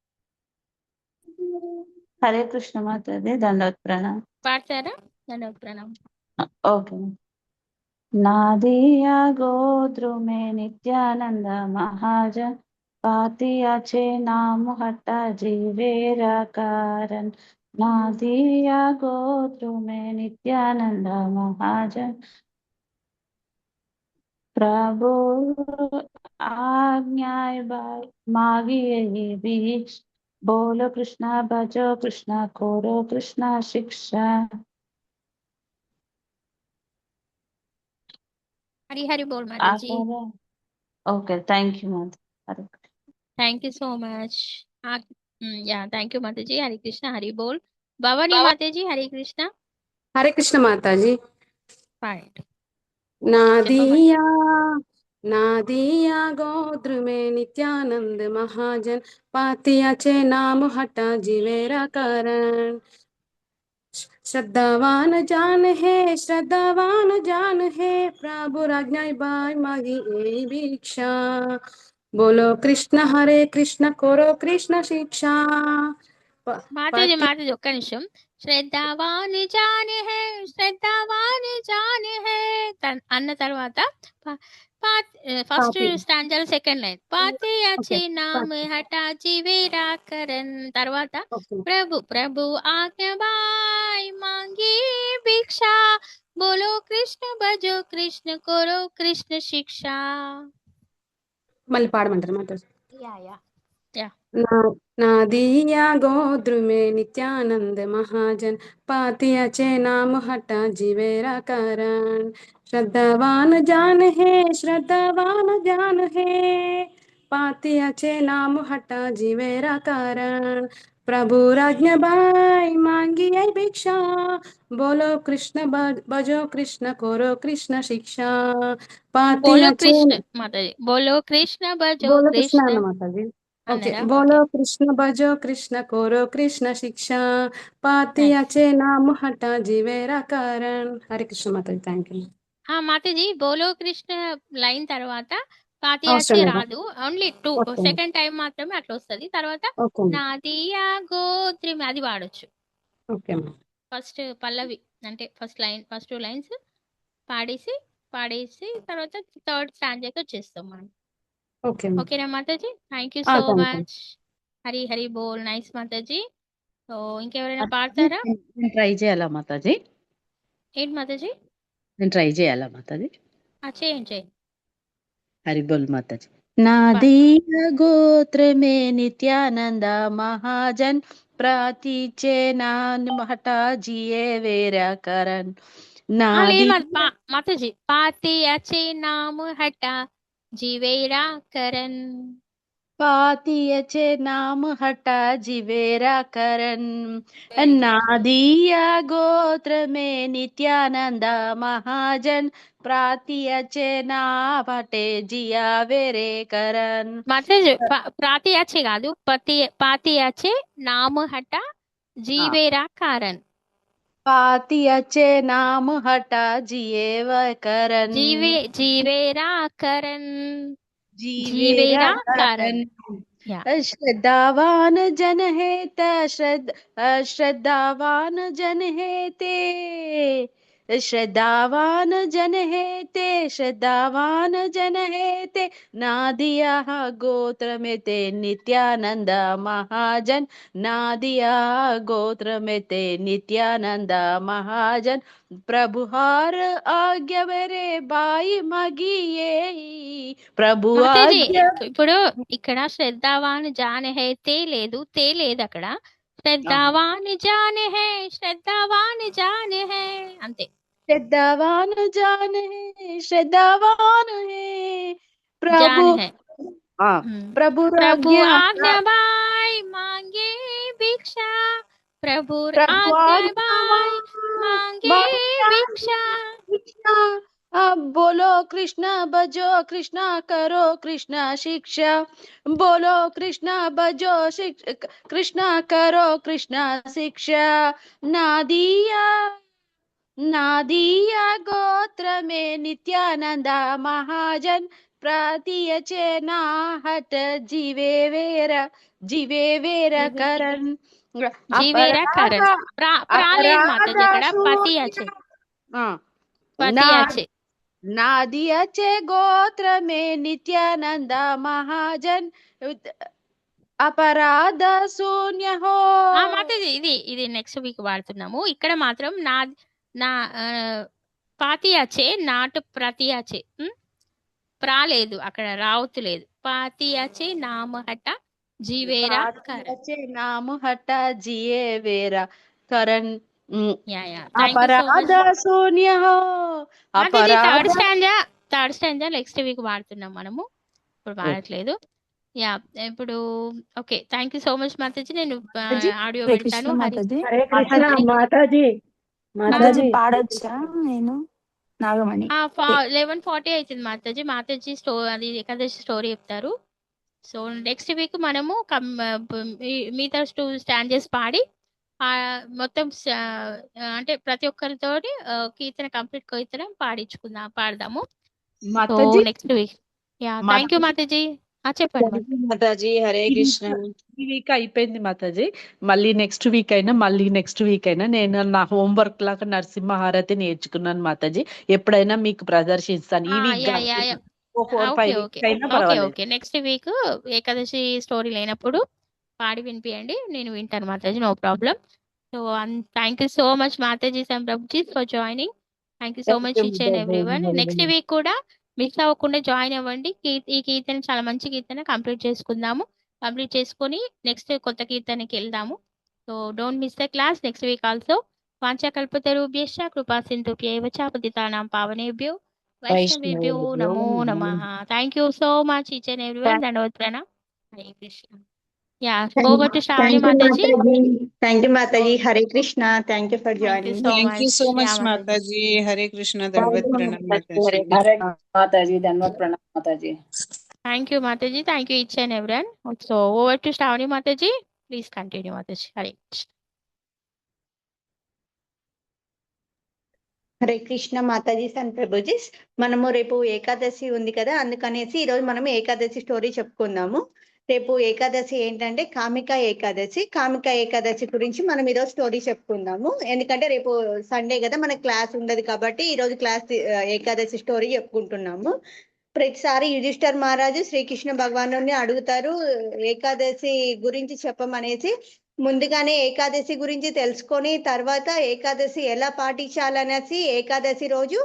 हरे कृष्ण माता दी, दंडवत प्रणाम। पाड़तारा? धन्यवाद, प्रणाम। ओके। नादिया गोद्रु में नित्यानंद महाजन, पाती अच्छे नाम हटा जीवेरा कारण। नादिया गोद्रु में नित्यानंद महाजन, प्रभु आज्ञा मागी यही बीच। बोलो कृष्णा भजो कृष्णा करो कृष्णा शिक्षा। हरी हरी बोल माता जी। ओके, थैंक यू माता। Thank you so much. या थैंक यू माता जी। हरे कृष्णा, हरि बोल। भवानी माता जी, हरे कृष्णा। हरे कृष्ण माता जी। फाइट చెప్పమని नादिया नादिया गोत्र में नित्यानंद महाजन, पातिया चे नाम हटा जीवेरा कारण। श्रद्धावान जान है, श्रद्धावान जान है, प्रभु राజ్ఞ बाई मागी ए भिक्षा। बोलो कृष्ण हरे कृष्ण करो कृष्ण शिक्षा। మాతాజీ మాతాజీ ఒక్క నిమిషం. శ్రద్ధావాన్ జాన్ హే, శ్రద్ధావాన్ జాన్ హే అన్న తర్వాత ఫస్ట్ స్టాంజర్ సెకండ్ లైన్ పాతే అచ్చే నామ్ హటా జీవేరా కరన్, తర్వాత ప్రభు ప్రభు ఆజ్ఞ బాయ్ మాంగి భిక్షా, బోలో కృష్ణ భజో కృష్ణ కరో కృష్ణ శిక్ష. మళ్ళీ పాడమంటారు మాట. Yeah yeah yeah. नादिया गोद्र में नित्यानंद महाजन, पातिया चे नाम हटा जीवेरा कारण। श्रद्धावान जान है, श्रद्धावान जान है, पातिया चे नाम हटा जीवेरा कारण। प्रभु राజ్ఞ बाई मांगी आई भिक्षा, बोलो कृष्ण भजो कृष्ण करो कृष्ण शिक्षा। బోలో पातिया चे కృష్ణ మాతాజీ, బోలో కృష్ణ భజో बोलो कृष्ण కృష్ణ అన్న మాతాజీ. ఓకే, అన్నారా? बोलो ఓకే कृष्ण भजो कृष्ण करो कृष्ण शिक्षा, पाती నైస్. अचे नाम हटा जीवेरा कारण। हरे कृष्ण माताजी, థ్యాంక్ యూ. మాతాజీ బోలో కృష్ణ లైన్ తర్వాత అవసరం పాతియాచే లేదా? రాదు, only two okay second time మాత్రమే అట్లా వస్తుంది. తర్వాత ఓకే నాదియా గోత్రిం అది వాడొచ్చు. ఓకే ఫస్ట్ పల్లవి అంటే first line, first two lines పాడేసి తర్వాత థర్డ్ స్టాంజాకి వచ్చేస్తాం మనం. ఓకే ఓకేనా మాతాజీ? Thank you so thank you. Much. Hari Hari బోల్. నైస్ మాతాజీ. సో ఇంకెవరైనా పాడతారా? నేను ట్రై చేయాలా మాతాజీ? ఏంటి మాతాజీ? నేను ట్రై చేయాలా మాతాజీ? చేయండి. हरि बोल माताजी। नादिया गोत्र में नित्यानंद महाजन, प्रातिचे नान हटा जिए वेरा करन। లేదు नादिया మాతాజీ, పాతి అచే నామ్ హటా జీవేరా కరన్. पाती अच्छे नाम हटा जीवेरा करन। नादिया गोत्र में नित्यानंद महाजन, प्राती अच्छे नाम हटे जिया वेरे करन। మాతాజీ ప్రాతి అచే కాదు, పాతి అచే నామ్ హటా జీవేరా కారన్. पाती अच्छे नाम हटा जीव करन। జీవేరా కరన్. जीवेरा కారన్. करन। श्रद्धावान जन है श्रद्धावान जन है ते, श्रद्धावान जन है ते, श्रद्धावान जन है ते। नादिया गोत्र में ते नित्यानंद महाजन, नादिया गोत्र में ते नित्यानंद महाजन। प्रभुहार आज्ञा मेरे बाई मगिए, ప్రభు మాతాజీ ఆజ్ఞ. ఇప్పుడు ఇక్కడ శ్రద్ధావాన్ జాన్ హే తే లేదు, తే లేదు అక్కడ. శ్రద్ధావాన్ జాన్ హే, శ్రద్ధావాన్ జాన్ హే అంతే. శ్రద్ధావాన్ జాన్ హే, శ్రద్ధావాన్ హే, ప్రభు జాన్ హే. प्रभु प्रभु आज्ञा आज्ञा बाई मांगे भिक्षा, प्रभु प्रभु आज्ञा आज्ञा बाई मांगे भिक्षा। बोलो कृष्णा बजो कृष्णा करो कृष्णा शिक्षा, बोलो कृष्णा बजो कृष्णा करो कृष्णा शिक्षा। नादिया नादिया गोत्र में नित्यानंद महाजन, प्रातियचे नाहट जीवे वेर करण। జీవేరా కరణ్ ప్రాలేదు మాతాజీ ఇక్కడ పతి అచే పతి అచే नादियाचे गोत्र में नित्यानंद महाजन, అపరాధ శూన్య హో। మాతాజీ ఇది నెక్స్ట్ వీక్ వాడుతున్నాము. ఇక్కడ మాత్రం నా పాతి అచే నాటు ప్రతి అచే ప్రాలేదు, అక్కడ రావుతు లేదు. పాతి అచే నామహట జీవేరా నామ హట జీవేరా కరణ్। అపరాధ శూన్య హో థర్డ్ స్టాంజా నెక్స్ట్ వీక్ వాడుతున్నాం మనము, ఇప్పుడు వాడట్లేదు. ఇప్పుడు okay, thank you so much Mataji. నేను ఆడియో పెడతాను. మాతాజీ పాడొచ్చా? నేను నాగమణి 11:40 అవుతుంది మాతాజీ. మాతాజీ అది ఏకాదశి స్టోరీ చెప్తారు. సో నెక్స్ట్ వీక్ మనము మిగతా 2 స్టాంజెస్ పాడి మొత్తం అంటే ప్రతి ఒక్కరితోటి కీర్తన కంప్లీట్ కీర్తన పాడదాము నెక్స్ట్ వీక్. థ్యాంక్ యూ మాతాజీ. చెప్పండి మాతాజీ. హరే కృష్ణ. ఈ వీక్ అయిపోయింది మాతాజీ. మళ్ళీ నెక్స్ట్ వీక్ అయినా నేను నా హోంవర్క్ లాగా నరసింహహారతి నేర్చుకున్నాను మాతాజీ. ఎప్పుడైనా మీకు ప్రదర్శిస్తాను. ఈ week okay next week Ekadashi story లేనప్పుడు పాడి వినిపియండి, నేను వింటాను మాతాజీ, no problem. So thank you so much మాతాజీ సంప్రభుజీ for joining. Thank you so much each and everyone. Next week కూడా మిస్ అవ్వకుండా జాయిన్ అవ్వండి. ఈ కీర్తన చాలా మంచి కీర్తన కంప్లీట్ చేసుకొని నెక్స్ట్ కొత్త కీర్తనకి వెళ్దాము. So don't miss the class next week also. వాంఛాకల్పతరుభ్యశ్చ కృపా సింధుభ్యైవ చ పతితానాం పావనేభ్యో వైష్ణవేభ్యో నమో నమః. Thank you so much each and everyone. దండవత్ ప్రణామ్. Hare Krishna. Over to Shravani Mataji. Thank you Mataji. Hare Krishna. Thank you for joining. Thank you so much Mataji. Hare Krishna. Dandavat pranam Mataji. Hare Mataji. Dandavat pranam Mataji. Thank you Mataji. Thank you each and everyone. So over to Shravani Mataji. Please continue Mataji. Hare Krishna. Hare Krishna Mataji and prabhujis. మనము రేపు ఏకాదశి ఉంది కదా, అందుకనేసి ఈరోజు మనం Ekadashi story చెప్పుకుందాము. రేపు ఏకాదశి ఏంటంటే కామిక ఏకాదశి గురించి మనం ఈరోజు స్టోరీ చెప్పుకుందాము. ఎందుకంటే రేపు సండే కదా, మనకు క్లాస్ ఉండదు కాబట్టి ఈరోజు ఏకాదశి స్టోరీ చెప్పుకుంటున్నాము. ప్రతిసారి యుధిష్ఠర్ మహారాజు శ్రీకృష్ణ భగవాను అడుగుతారు ఏకాదశి గురించి చెప్పమనేసి. ముందుగానే ఏకాదశి గురించి తెలుసుకొని తర్వాత ఏకాదశి ఎలా పాటించాలనేసి ఏకాదశి రోజు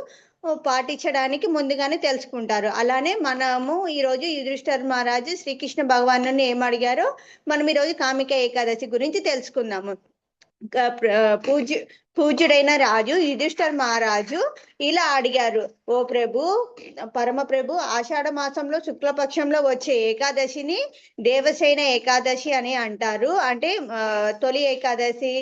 పాటించడానికి ముందుగానే తెలుసుకుంటారు. అలానే మనము ఈరోజు యుధిష్ఠర్ మహారాజు శ్రీకృష్ణ భగవాను ఏమడిగారో మనం ఈరోజు కామిక ఏకాదశి గురించి తెలుసుకుందాము. పూజ్యుడైన రాజు యుధిష్ఠర్ మహారాజు ఇలా అడిగారు, ఓ ప్రభు, పరమ ప్రభు, ఆషాఢ మాసంలో శుక్లపక్షంలో వచ్చే ఏకాదశిని దేవసేన ఏకాదశి అని అంటారు. అంటే తొలి ఏకాదశి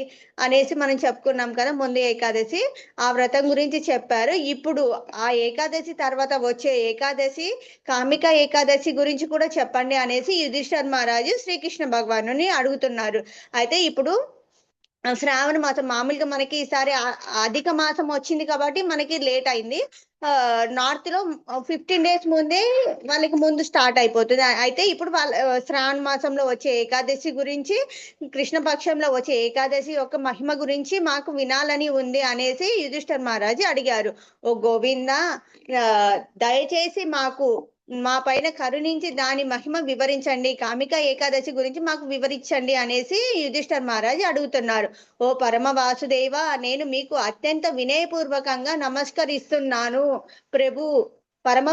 అనేసి మనం చెప్పుకున్నాం కదా, ముందు ఏకాదశి. ఆ వ్రతం గురించి చెప్పారు. ఇప్పుడు ఆ ఏకాదశి తర్వాత వచ్చే ఏకాదశి కామిక ఏకాదశి గురించి కూడా చెప్పండి అనేసి యుధిష్ఠర్ మహారాజు శ్రీకృష్ణ భగవాను అడుగుతున్నారు. అయితే ఇప్పుడు శ్రావణ మాసం మామూలుగా మనకి ఈసారి అధిక మాసం వచ్చింది కాబట్టి మనకి లేట్ అయింది. నార్త్ లో 15 days ముందే వాళ్ళకి ముందు స్టార్ట్ అయిపోతుంది. అయితే ఇప్పుడు శ్రావణ మాసంలో వచ్చే ఏకాదశి గురించి, కృష్ణపక్షంలో వచ్చే ఏకాదశి యొక్క మహిమ గురించి మాకు వినాలని ఉంది అనేసి యుధిష్ఠర్ మహారాజు అడిగారు. ఓ గోవింద, దయచేసి మా పైన కరుణించి దాని మహిమ వివరించండి, కామిక ఏకాదశి గురించి మాకు వివరించండి అనేసి యుధిష్ఠర్ మహారాజు అడుగుతున్నారు. ఓ పరమ వాసుదేవ, నేను మీకు అత్యంత వినయపూర్వకంగా నమస్కరిస్తున్నాను ప్రభు. పరమ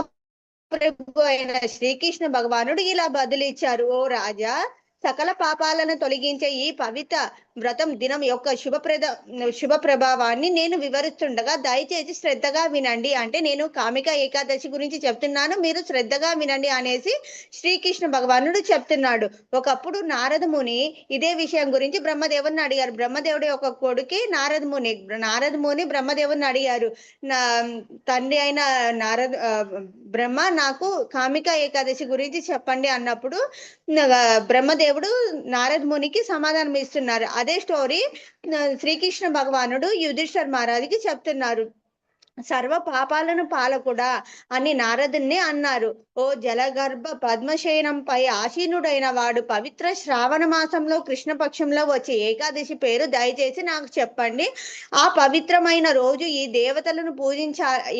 ప్రభు అయిన శ్రీకృష్ణ భగవానుడు ఇలా బదులిచ్చారు, ఓ రాజా, సకల పాపాలను తొలగించే ఈ పవిత్ర వ్రతం దినం యొక్క శుభ ప్రభావాన్ని నేను వివరిస్తుండగా దయచేసి శ్రద్ధగా వినండి. అంటే నేను కామిక ఏకాదశి గురించి చెప్తున్నాను, మీరు శ్రద్ధగా వినండి అనేసి శ్రీకృష్ణ భగవానుడు చెప్తున్నాడు. ఒకప్పుడు నారద ముని ఇదే విషయం గురించి బ్రహ్మదేవుని అడిగారు. బ్రహ్మదేవుడి యొక్క కొడుకి నారద ముని బ్రహ్మదేవుని అడిగారు, నా తండ్రి అయిన బ్రహ్మ నాకు కామిక ఏకాదశి గురించి చెప్పండి అన్నప్పుడు బ్రహ్మదేవుడు నారద మునికి సమాధానం ఇస్తున్నారు. అదే స్టోరీ శ్రీకృష్ణ భగవానుడు యుధిష్ఠిర మహారాజుకి చెప్తున్నారు. సర్వ పాపాలను పాలకుడా అని నారదుని అన్నారు. ఓ జలగర్భ పద్మశయనంపై ఆసీనుడైన వాడు పవిత్ర శ్రావణ మాసంలో కృష్ణపక్షంలో వచ్చే ఏకాదశి పేరు దయచేసి నాకు చెప్పండి. ఆ పవిత్రమైన రోజు ఈ దేవతలను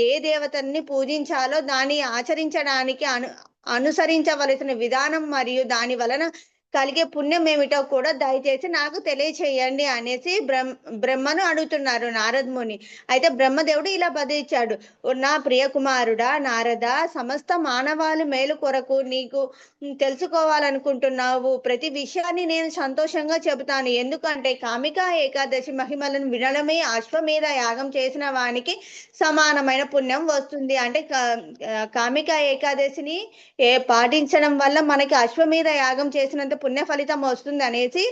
ఏ దేవతల్ని పూజించాలో దాన్ని ఆచరించడానికి అనుసరించవలసిన విధానం మరియు దాని వలన కలిగే పుణ్యం ఏమిటో కూడా దయచేసి నాకు తెలియచేయండి అనేసి బ్రహ్మను అడుగుతున్నారు నారద ముని. అయితే బ్రహ్మదేవుడు ఇలా బదిలిచ్చాడు, నా ప్రియ కుమారుడా నారద, సమస్త మానవాళి మేలు కొరకు నీకు తెలుసుకోవాలనుకుంటున్నావు ప్రతి విషయాన్ని నేను సంతోషంగా చెబుతాను. ఎందుకంటే కామిక ఏకాదశి మహిమలను వినడమే అశ్వమేధ యాగం చేసిన వానికి సమానమైన పుణ్యం వస్తుంది. అంటే కామిక ఏకాదశిని పాటించడం వల్ల మనకి అశ్వమేధ యాగం చేసినంత పుణ్య ఫలితం వస్తుంది అనేసి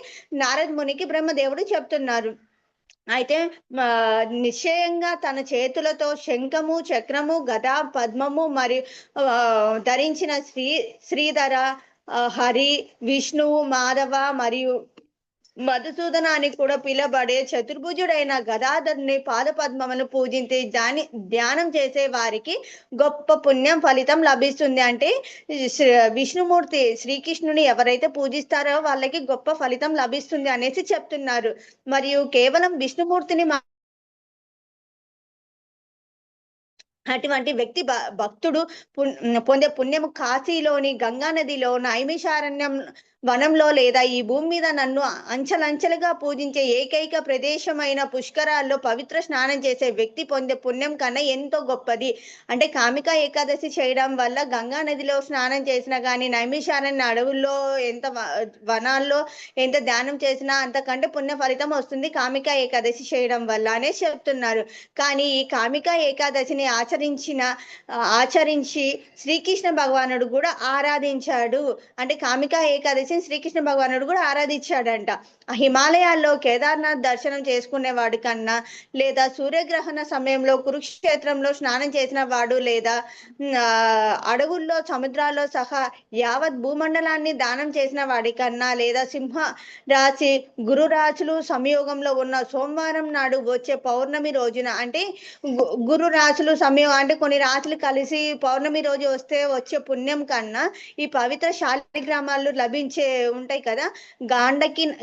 నారద మునికి బ్రహ్మదేవుడు చెప్తున్నారు. అయితే నిశ్చయంగా తన చేతులతో శంఖము, చక్రము, గద, పద్మము మరియు ధరించిన శ్రీధర, హరి, విష్ణువు, మాధవ మరియు మధుసూదన అని కూడా పిలబడే చతుర్భుజుడైన గదాధరుని పాదపద్మములను పూజించి ధ్యానం చేసే వారికి గొప్ప పుణ్యం ఫలితం లభిస్తుంది. అంటే విష్ణుమూర్తి శ్రీకృష్ణుని ఎవరైతే పూజిస్తారో వాళ్ళకి గొప్ప ఫలితం లభిస్తుంది అనేసి చెప్తున్నారు. మరియు కేవలం విష్ణుమూర్తిని అటువంటి వ్యక్తి భక్తుడు పొందే పుణ్యము కాశీలోని గంగా నదిలో నైమిషారణ్యం వనంలో లేదా ఈ భూమి మీద నన్ను అంచెలంచెలుగా పూజించే ఏకైక ప్రదేశమైన పుష్కరాల్లో పవిత్ర స్నానం చేసే వ్యక్తి పొందే పుణ్యం కన్నా ఎంతో గొప్పది. అంటే కామిక ఏకాదశి చేయడం వల్ల గంగా నదిలో స్నానం చేసినా కానీ నైమిషారణ్య అడవుల్లో వనాల్లో ఎంత ధ్యానం చేసినా అంతకంటే పుణ్య ఫలితం వస్తుంది కామిక ఏకాదశి చేయడం వల్ల అనే చెప్తున్నారు. కానీ ఈ కామిక ఏకాదశిని ఆచరించి శ్రీకృష్ణ భగవానుడు కూడా ఆరాధించాడు. అంటే కామిక ఏకాదశి శ్రీకృష్ణ భగవానుడు కూడా ఆరాధించాడంట. ఆ హిమాలయాల్లో కేదార్నాథ్ దర్శనం చేసుకునే వాడి కన్నా, లేదా సూర్యగ్రహణ సమయంలో కురుక్షేత్రంలో స్నానం చేసిన వాడు, లేదా అడవుల్లో సముద్రాల్లో సహా యావత్ భూమండలాన్ని దానం చేసిన వాడి కన్నా, లేదా సింహ రాశి గురు రాశులు సంయోగంలో ఉన్న సోమవారం నాడు వచ్చే పౌర్ణమి రోజున, అంటే గురు రాశులు సంయోగం అంటే కొన్ని రాశులు కలిసి పౌర్ణమి రోజు వచ్చే పుణ్యం కన్నా ఈ పవిత్ర శాలిగ్రామాలు లభించే ఉంటాయి కదా,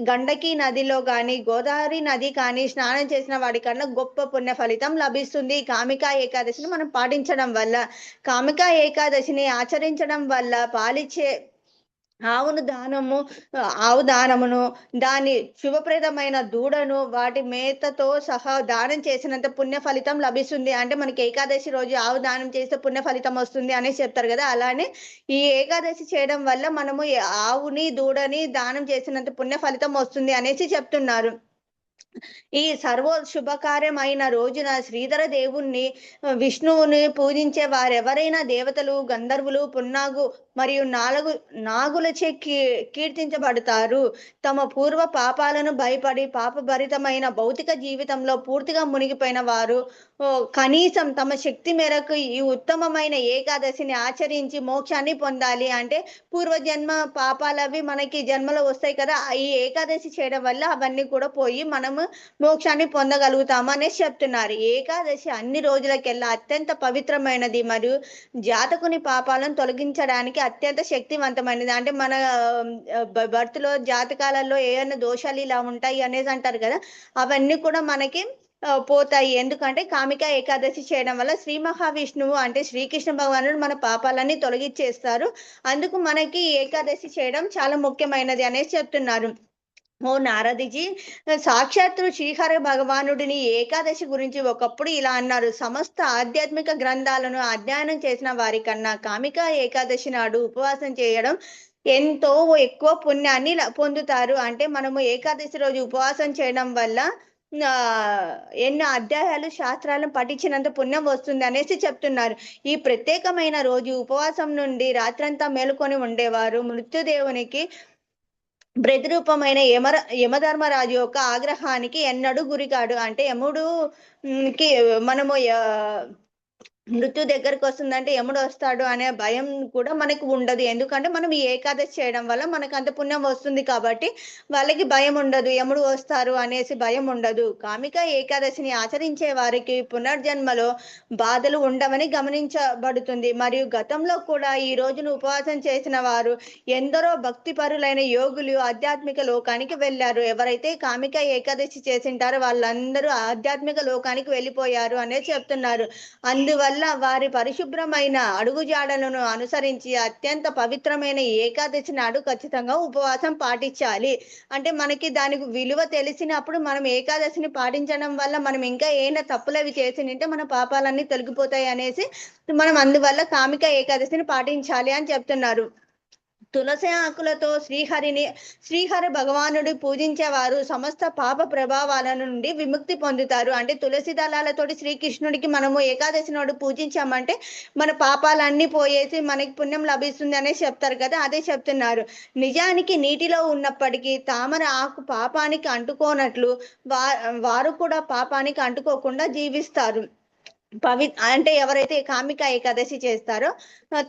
గండకి నదిలో కానీ గోదావరి నది కానీ స్నానం చేసిన వాడి కన్నా గొప్ప పుణ్య ఫలితం లభిస్తుంది కామిక ఏకాదశిని మనం పాటించడం వల్ల. కామిక ఏకాదశిని ఆచరించడం వల్ల పాలిచ్చే ఆవు దానమును, దాని శుభప్రదమైన దూడను వాటి మేతతో సహా దానం చేసినంత పుణ్య ఫలితం లభిస్తుంది. అంటే మనకి ఏకాదశి రోజు ఆవు దానం చేస్తే పుణ్య ఫలితం వస్తుంది అనేసి చెప్తారు కదా, అలానే ఈ ఏకాదశి చేయడం వల్ల మనము ఆవుని దూడని దానం చేసినంత పుణ్య ఫలితం వస్తుంది అనేసి చెప్తున్నారు. ఈ సర్వ శుభకార్యమైన రోజున శ్రీధర దేవుణ్ణి విష్ణువుని పూజించే వారెవరైనా దేవతలు, గంధర్వులు, పున్నాగు మరియు నాగులచే కీర్తించబడతారు. తమ పూర్వ పాపాలను భయపడి పాపభరితమైన భౌతిక జీవితంలో పూర్తిగా మునిగిపోయిన వారు కనీసం తమ శక్తి మేరకు ఈ ఉత్తమమైన ఏకాదశిని ఆచరించి మోక్షాన్ని పొందాలి. అంటే పూర్వజన్మ పాపాలవి మనకి జన్మలో వస్తాయి కదా, ఈ ఏకాదశి చేయడం వల్ల అవన్నీ కూడా పోయి మనము మోక్షాన్ని పొందగలుగుతాము అనేసి చెప్తున్నారు. ఏకాదశి అన్ని రోజులకెల్లా అత్యంత పవిత్రమైనది మరియు జాతకుని పాపాలను తొలగించడానికి అత్యంత శక్తివంతమైనది. అంటే మన బర్త్లో జాతకాలలో ఏమైనా దోషాలు ఇలా ఉంటాయి అనేసి అంటారు కదా, అవన్నీ కూడా మనకి పోతాయి. ఎందుకంటే కామిక ఏకాదశి చేయడం వల్ల శ్రీ మహావిష్ణువు అంటే శ్రీకృష్ణ భగవానుడు మన పాపాలన్నీ తొలగించేస్తారు. అందుకు మనకి ఏకాదశి చేయడం చాలా ముఖ్యమైనది అనేసి చెప్తున్నారు. ఓ నారదిజీ, సాక్షాత్తు శ్రీహరి భగవానుడిని ఏకాదశి గురించి ఒకప్పుడు ఇలా అన్నారు, సమస్త ఆధ్యాత్మిక గ్రంథాలను అధ్యయనం చేసిన వారి కన్నా కామిక ఏకాదశి నాడు ఉపవాసం చేయడం ఎంతో ఎక్కువ పుణ్యాన్ని పొందుతారు. అంటే మనము ఏకాదశి రోజు ఉపవాసం చేయడం వల్ల ఎన్నో అధ్యాయాలు శాస్త్రాలను పఠించినంత పుణ్యం వస్తుంది అనేసి చెప్తున్నారు. ఈ ప్రత్యేకమైన రోజు ఉపవాసం నుండి రాత్రంతా మేలుకొని ఉండేవారు మృత్యుదేవునికి ప్రతిరూపమైన యమధర్మరాజు యొక్క ఆగ్రహానికి ఎన్నడూ గురికాడు. అంటే యముడు కి మనము మృత్యు దగ్గరకు వస్తుందంటే యముడు వస్తాడు అనే భయం కూడా మనకు ఉండదు. ఎందుకంటే మనం ఈ ఏకాదశి చేయడం వల్ల మనకు అంత పుణ్యం వస్తుంది కాబట్టి వాళ్ళకి భయం ఉండదు, యముడు వస్తారు అనేసి భయం ఉండదు. కామిక ఏకాదశిని ఆచరించే వారికి పునర్జన్మలో బాధలు ఉండవని గమనించబడుతుంది. మరియు గతంలో కూడా ఈ రోజును ఉపవాసం చేసిన వారు ఎందరో భక్తిపరులైన యోగులు ఆధ్యాత్మిక లోకానికి వెళ్ళారు. ఎవరైతే కామిక ఏకాదశి చేసింటారో వాళ్ళందరూ ఆధ్యాత్మిక లోకానికి వెళ్ళిపోయారు అనేది చెప్తున్నారు. అందువల్ల వారి పరిశుభ్రమైన అడుగుజాడలను అనుసరించి అత్యంత పవిత్రమైన ఏకాదశి నాడు ఖచ్చితంగా ఉపవాసం పాటించాలి. అంటే మనకి దానికి విలువ తెలిసినప్పుడు మనం ఏకాదశిని పాటించడం వల్ల మనం ఇంకా ఏమైనా తప్పులవి చేసినంటే మన పాపాలన్నీ తొలగిపోతాయి అనేసి మనం అందువల్ల కామిక ఏకాదశిని పాటించాలి అని చెప్తున్నారు. తులసి ఆకులతో శ్రీహరి భగవానుడి పూజించేవారు సమస్త పాప ప్రభావాల నుండి విముక్తి పొందుతారు. అంటే తులసి దళాలతోటి శ్రీకృష్ణుడికి మనము ఏకాదశి నాడు పూజించామంటే మన పాపాలన్నీ పోయేసి మనకి పుణ్యం లభిస్తుంది అనేసి చెప్తారు కదా, అదే చెప్తున్నారు. నిజానికి నీటిలో ఉన్నప్పటికీ తామర ఆకు పాపానికి అంటుకోనట్లు వారు కూడా పాపానికి అంటుకోకుండా జీవిస్తారు. అంటే ఎవరైతే కామిక ఏకాదశి చేస్తారో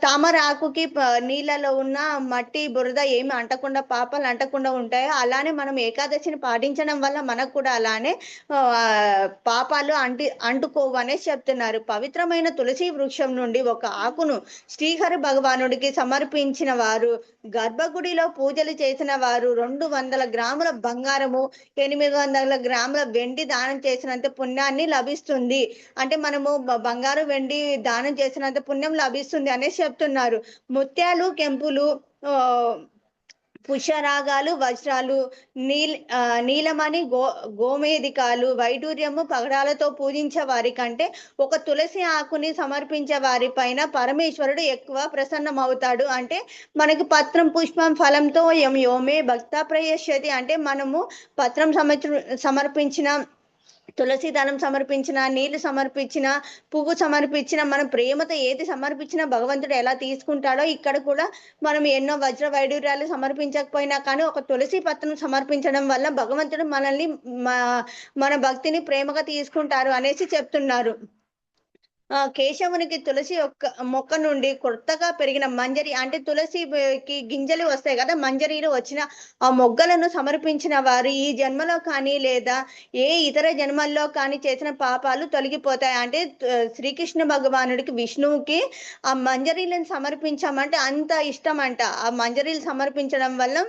తామర ఆకుకి నీళ్ళలో ఉన్న మట్టి బురద ఏమి అంటకుండా పాపాలు అంటకుండా ఉంటాయో అలానే మనం ఏకాదశిని పాటించడం వల్ల మనకు కూడా అలానే పాపాలు అంటుకోవు అనేసి చెప్తున్నారు. పవిత్రమైన తులసి వృక్షం నుండి ఒక ఆకును శ్రీహరి భగవానుడికి సమర్పించిన వారు, గర్భగుడిలో పూజలు చేసిన వారు 200 గ్రాముల బంగారము 800 గ్రాముల వెండి దానం చేసినంత పుణ్యాన్ని లభిస్తుంది. అంటే మనము బంగారు వెండి దానం చేసినంత పుణ్యం లభిస్తుంది అనేసి చెప్తున్నారు. ముత్యాలు కెంపులు పుష్యరాగాలు వజ్రాలు నీలమణి గోమేదికాలు వైడూర్యము పగడాలతో పూజించే వారి కంటే ఒక తులసి ఆకుని సమర్పించే వారి పైన పరమేశ్వరుడు ఎక్కువ ప్రసన్నమవుతాడు. అంటే మనకి పత్రం పుష్పం ఫలంతో యోమే భక్త ప్రయశ్యతి. అంటే మనము పత్రం సమర్పించిన తులసి దళం సమర్పించిన నీళ్లు సమర్పించిన పువ్వు సమర్పించిన మనం ప్రేమతో ఏది సమర్పించినా భగవంతుడు ఎలా తీసుకుంటాడో ఇక్కడ కూడా మనం ఎన్నో వజ్ర వైడూర్యాలు సమర్పించకపోయినా కానీ ఒక తులసి పత్రం సమర్పించడం వల్ల భగవంతుడు మనల్ని మన భక్తిని ప్రేమగా తీసుకుంటారు అనేసి చెప్తున్నారు. కేశవునికి తులసి మొక్క నుండి కొత్తగా పెరిగిన మంజరి అంటే తులసికి గింజలు వస్తాయి కదా, మంజరీలు వచ్చిన ఆ మొగ్గలను సమర్పించిన వారు ఈ జన్మలో కానీ లేదా ఏ ఇతర జన్మల్లో కానీ చేసిన పాపాలు తొలగిపోతాయి. అంటే శ్రీకృష్ణ భగవానుడికి విష్ణువుకి ఆ మంజరీలను సమర్పించామంటే అంత ఇష్టం అంట. ఆ మంజరీలు సమర్పించడం వల్ల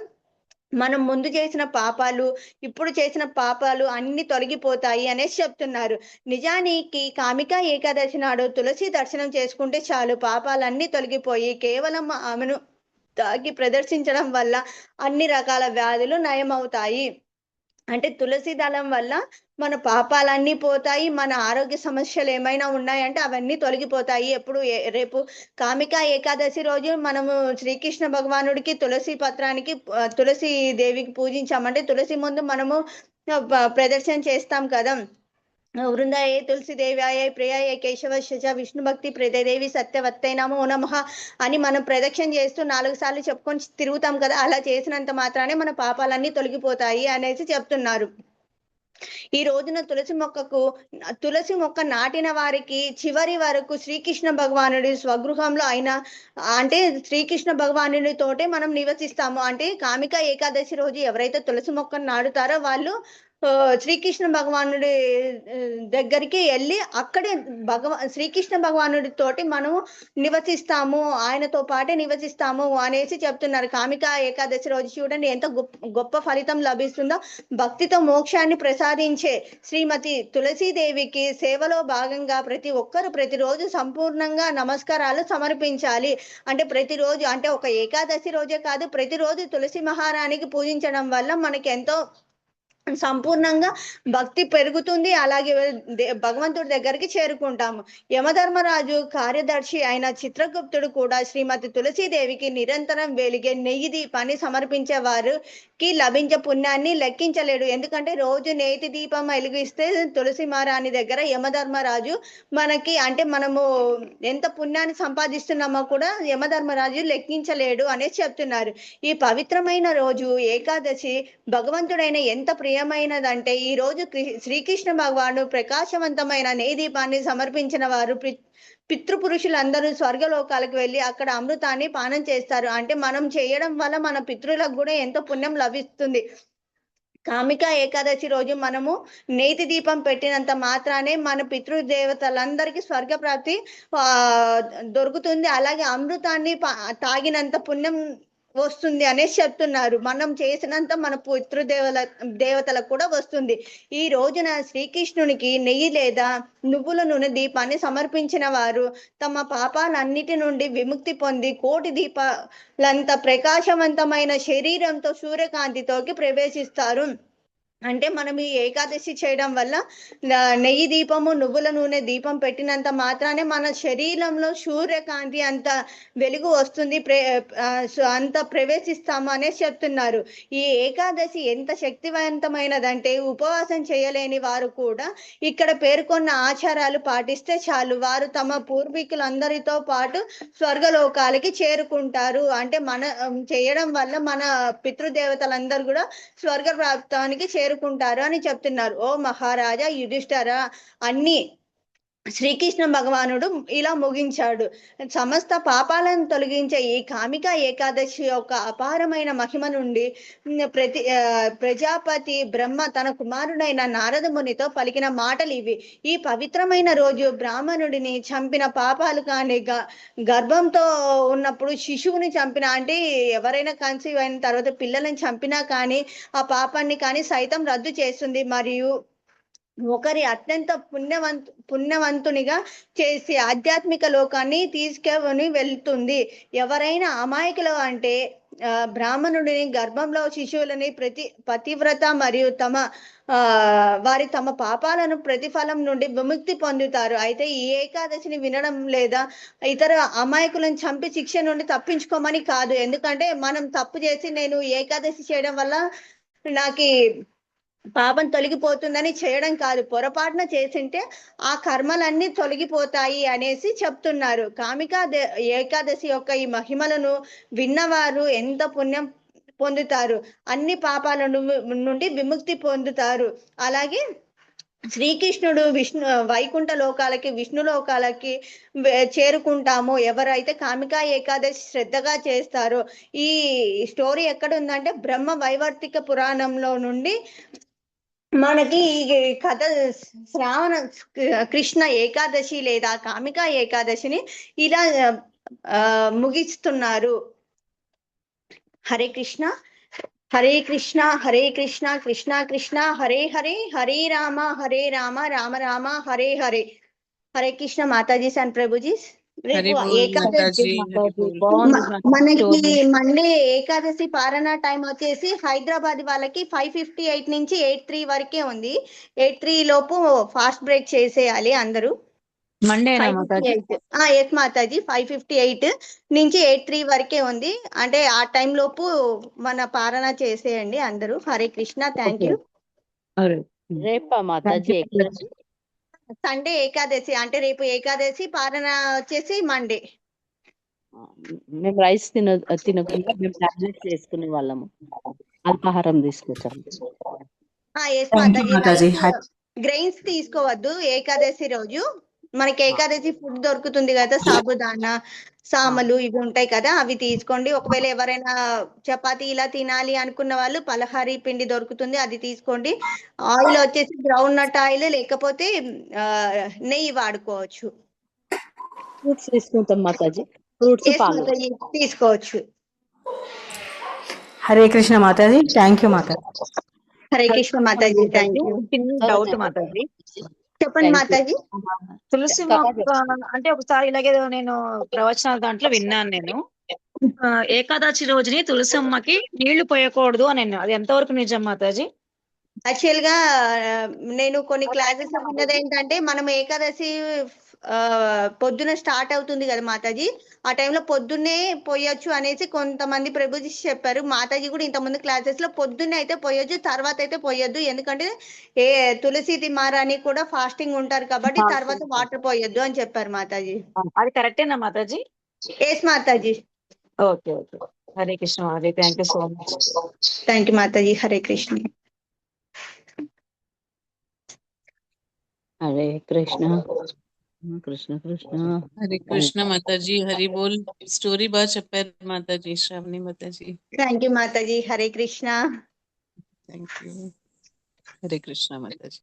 మనం ముందు చేసిన పాపాలు ఇప్పుడు చేసిన పాపాలు అన్ని తొలగిపోతాయి అనేసి చెప్తున్నారు. నిజానికి కామిక ఏకాదశి నాడు తులసి దర్శనం చేసుకుంటే చాలు, పాపాలన్నీ తొలగిపోయి కేవలం ఆమెను తాకి ప్రదర్శించడం వల్ల అన్ని రకాల వ్యాధులు నయమవుతాయి. అంటే తులసి దళం వల్ల మన పాపాలన్నీ పోతాయి, మన ఆరోగ్య సమస్యలు ఏమైనా ఉన్నాయంటే అవన్నీ తొలగిపోతాయి. ఎప్పుడు రేపు కామిక ఏకాదశి రోజు మనము శ్రీకృష్ణ భగవానుడికి తులసి పత్రానికి తులసి దేవికి పూజించామంటే తులసి ముందు మనము ప్రదర్శన చేస్తాం కదా, వృందాయ తులసి దేవ్యాయ ప్రియాయ కేశవశ విష్ణు భక్తి ప్రదేవి సత్యవత్తై నమో నమః అని మనం ప్రదక్షిణ చేస్తూ 4 సార్లు చెప్పుకొని తిరుగుతాం కదా, అలా చేసినంత మాత్రానే మన పాపాలన్నీ తొలగిపోతాయి అనేసి చెప్తున్నారు. ఈ రోజున తులసి మొక్క నాటిన వారికి చివరి వరకు శ్రీకృష్ణ భగవానుడి స్వగృహంలో అయినా అంటే శ్రీకృష్ణ భగవానుడి తోటే మనం నివసిస్తాము. అంటే కామిక ఏకాదశి రోజు ఎవరైతే తులసి మొక్కను నాటుతారో వాళ్ళు శ్రీకృష్ణ భగవానుడి దగ్గరికి వెళ్ళి అక్కడే శ్రీకృష్ణ భగవానుడి తోటి మనము నివసిస్తాము, ఆయనతో పాటే నివసిస్తాము అనేసి చెప్తున్నారు. కామిక ఏకాదశి రోజు చూడండి ఎంత గొప్ప ఫలితం లభిస్తుందో. భక్తితో మోక్షాన్ని ప్రసాదించే శ్రీమతి తులసీదేవికి సేవలో భాగంగా ప్రతి ఒక్కరు ప్రతిరోజు సంపూర్ణంగా నమస్కారాలు సమర్పించాలి. అంటే ప్రతిరోజు అంటే ఒక ఏకాదశి రోజే కాదు, ప్రతిరోజు తులసి మహారాణికి పూజించడం వల్ల మనకి ఎంతో సంపూర్ణంగా భక్తి పెరుగుతుంది. అలాగే భగవంతుడి దగ్గరికి చేరుకుంటాము. యమధర్మరాజు కార్యదర్శి అయిన చిత్రగుప్తుడు కూడా శ్రీమతి తులసీదేవికి నిరంతరం వెలిగే నెయ్యి దీపాన్ని సమర్పించే వారికి లభించే పుణ్యాన్ని లెక్కించలేడు. ఎందుకంటే రోజు నేతి దీపం వెలిగిస్తే తులసి మహారాణి దగ్గర యమధర్మరాజు మనకి అంటే మనము ఎంత పుణ్యాన్ని సంపాదిస్తున్నామో కూడా యమధర్మరాజు లెక్కించలేడు అనేసి చెప్తున్నారు. ఈ పవిత్రమైన రోజు ఏకాదశి భగవంతుడైన ఎంత ప్రియమైనదంటే ఈ రోజు శ్రీకృష్ణ భగవానుడు ప్రకాశవంతమైన నెయ్యి దీపాన్ని సమర్పించిన వారు పితృపురుషులందరూ స్వర్గలోకాలకు వెళ్ళి అక్కడ అమృతాన్ని పానం చేస్తారు. అంటే మనం చేయడం వల్ల మన పితృలకు కూడా ఎంతో పుణ్యం లభిస్తుంది. కామిక ఏకాదశి రోజు మనము నేతి దీపం పెట్టినంత మాత్రానే మన పితృదేవతలందరికీ స్వర్గప్రాప్తి దొరుకుతుంది. అలాగే అమృతాన్ని తాగినంత పుణ్యం వస్తుంది అనేసి చెప్తున్నారు. మనం చేసినంత మన దేవతలకు కూడా వస్తుంది. ఈ రోజున శ్రీకృష్ణునికి నెయ్యి లేదా నువ్వుల నూనె దీపాన్ని సమర్పించిన వారు తమ పాపాలన్నిటి నుండి విముక్తి పొంది కోటి దీపాలంత ప్రకాశవంతమైన శరీరంతో సూర్యకాంతితోకి ప్రవేశిస్తారు. అంటే మనం ఈ ఏకాదశి చేయడం వల్ల నెయ్యి దీపము నువ్వుల నూనె దీపం పెట్టినంత మాత్రానే మన శరీరంలో సూర్యకాంతి అంత వెలుగు వస్తుంది, అంత ప్రవేశిస్తాము అనేసి చెప్తున్నారు. ఈ ఏకాదశి ఎంత శక్తివంతమైనదంటే ఉపవాసం చేయలేని వారు కూడా ఇక్కడ పేర్కొన్న ఆచారాలు పాటిస్తే చాలు, వారు తమ పూర్వీకులందరితో పాటు స్వర్గలోకాలకి చేరుకుంటారు. అంటే మన చేయడం వల్ల మన పితృదేవతలందరూ కూడా స్వర్గ ప్రాప్తానికి చేరుకుంటారు అని చెప్తున్నారు. ఓ మహారాజా యుధిష్ఠిర, అన్ని శ్రీకృష్ణ భగవానుడు ఇలా ముగించాడు. సమస్త పాపాలను తొలగించే ఈ కామిక ఏకాదశి యొక్క అపారమైన మహిమ నుండి ప్రజాపతి బ్రహ్మ తన కుమారుడైన నారద మునితో పలికిన మాటలు ఇవి. ఈ పవిత్రమైన రోజు బ్రాహ్మణుడిని చంపిన పాపాలు కానీ, గర్భంతో ఉన్నప్పుడు శిశువుని చంపిన అంటే ఎవరైనా కన్సీవ్ అయిన తర్వాత పిల్లలను చంపినా కానీ ఆ పాపాన్ని కానీ సైతం రద్దు చేస్తుంది. మరియు ఒకరి అత్యంత పుణ్యవంతునిగా చేసి ఆధ్యాత్మిక లోకాన్ని తీసుకొని వెళ్తుంది. ఎవరైనా అమాయకులు అంటే బ్రాహ్మణుడిని గర్భంలో శిశువులని పతివ్రత మరియు వారి తమ పాపాలను ప్రతిఫలం నుండి విముక్తి పొందుతారు. అయితే ఈ ఏకాదశిని వినడం లేదా ఇతర అమాయకులను చంపి శిక్ష నుండి తప్పించుకోమని కాదు. ఎందుకంటే మనం తప్పు చేసి నేను ఏకాదశి చేయడం వల్ల నాకు పాపం తొలగిపోతుందని చేయడం కాదు, పొరపాటున చేసింటే ఆ కర్మలన్నీ తొలగిపోతాయి అనేసి చెప్తున్నారు. కామిక ఏకాదశి యొక్క ఈ మహిమలను విన్నవారు ఎంత పుణ్యం పొందుతారు, అన్ని పాపాల నుండి విముక్తి పొందుతారు. అలాగే శ్రీకృష్ణుడు వైకుంఠ లోకాలకి విష్ణు లోకాలకి చేరుకుంటాము ఎవరైతే కామిక ఏకాదశి శ్రద్ధగా చేస్తారో. ఈ స్టోరీ ఎక్కడ ఉందంటే బ్రహ్మ వైవర్తిక పురాణంలో నుండి మనకి ఈ కథ శ్రావణ కృష్ణ ఏకాదశి లేదా కామిక ఏకాదశిని ఇలా ముగిస్తున్నారు. హరే కృష్ణ హరే కృష్ణ హరే కృష్ణ కృష్ణ కృష్ణ హరే హరే, హరే రామ రామ రామ హరే హరే. హరే కృష్ణ మాతాజీ అండ్ ప్రభుజీ. రేపు ఏకాదశి మనకి మండే ఏకాదశి పారణ టైం వచ్చేసి హైదరాబాద్ వాళ్ళకి 5:58 నుంచి 8:03 వరకే ఉంది. 8:03 లోపు ఫాస్ట్ బ్రేక్ చేసేయాలి అందరూ. ఎస్ మాతాజీ 5:58 నుంచి 8:03 వరకే ఉంది. అంటే ఆ టైం లోపు మన పారణ చేసేయండి అందరూ. Hare Krishna. Thank you. Sunday Ekadashi అంటే రేపు ఏకాదశి, పారణ వచ్చేసి మండే. మేము రైస్ తినకుండా మేము టాబ్లెట్స్ వేసుకునే వాళ్ళము, అల్పాహారం తీసుకొచ్చాము. గ్రెయిన్స్ తీసుకోవద్దు ఏకాదశి రోజు. మనకి ఏకాదశి ఫుడ్ దొరుకుతుంది కదా, సాబుదానా సామలు ఇవి ఉంటాయి కదా, అవి తీసుకోండి. ఒకవేళ ఎవరైనా చపాతీ ఇలా తినాలి అనుకున్న వాళ్ళు పలహారీ పిండి దొరుకుతుంది, అది తీసుకోండి. ఆయిల్ వచ్చేసి గ్రౌండ్ నట్ ఆయిల్ లేకపోతే నెయ్యి వాడుకోవచ్చు. ఫ్రూట్స్ తీసుకుంటాం మాతాజీ, ఫ్రూట్స్ తీసుకోవచ్చు. Hare Krishna Mataji. Thank you Mataji. Hare Krishna Mataji. Thank you. Doubt Mataji, చెప్పండి మాతాజీ. తులసి మొక్క అంటే ఒకసారి ఇలాగే నేను ప్రవచనాల దాంట్లో విన్నాను నేను, ఏకాదశి రోజుని తులసి అమ్మకి నీళ్లు పోయకూడదు అని. అది ఎంతవరకు నిజం మాతాజీ? యాక్చువల్ గా నేను కొన్ని క్లాసెస్ విన్నది ఏంటంటే మనం ఏకాదశి పొద్దున స్టార్ట్ అవుతుంది కదా మాతాజీ, ఆ టైంలో పొద్దున్నే పోయొచ్చు అనేసి కొంతమంది ప్రభుజీ చెప్పారు. మాతాజీ కూడా ఇంతమంది క్లాసెస్ లో పొద్దున్నే అయితే పోయొచ్చు, తర్వాత అయితే పోయొద్దు, ఎందుకంటే తులసి తిమారాని కూడా ఫాస్టింగ్ ఉంటారు కాబట్టి తర్వాత వాటర్ పోయొద్దు అని చెప్పారు మాతాజీ. అది కరెక్టేనా Mataji? Yes Mataji. Okay okay, Hare Krishna Mataji, thank you so much. Thank you Mataji. Hare Krishna. Hare Krishna Krishna Krishna. Hare Krishna Mataji, Hari Bol. Story బాగా చెప్పారు Mataji, Shravani Mataji. Thank you Mataji. Hare Krishna. Thank you. Hare Krishna Mataji.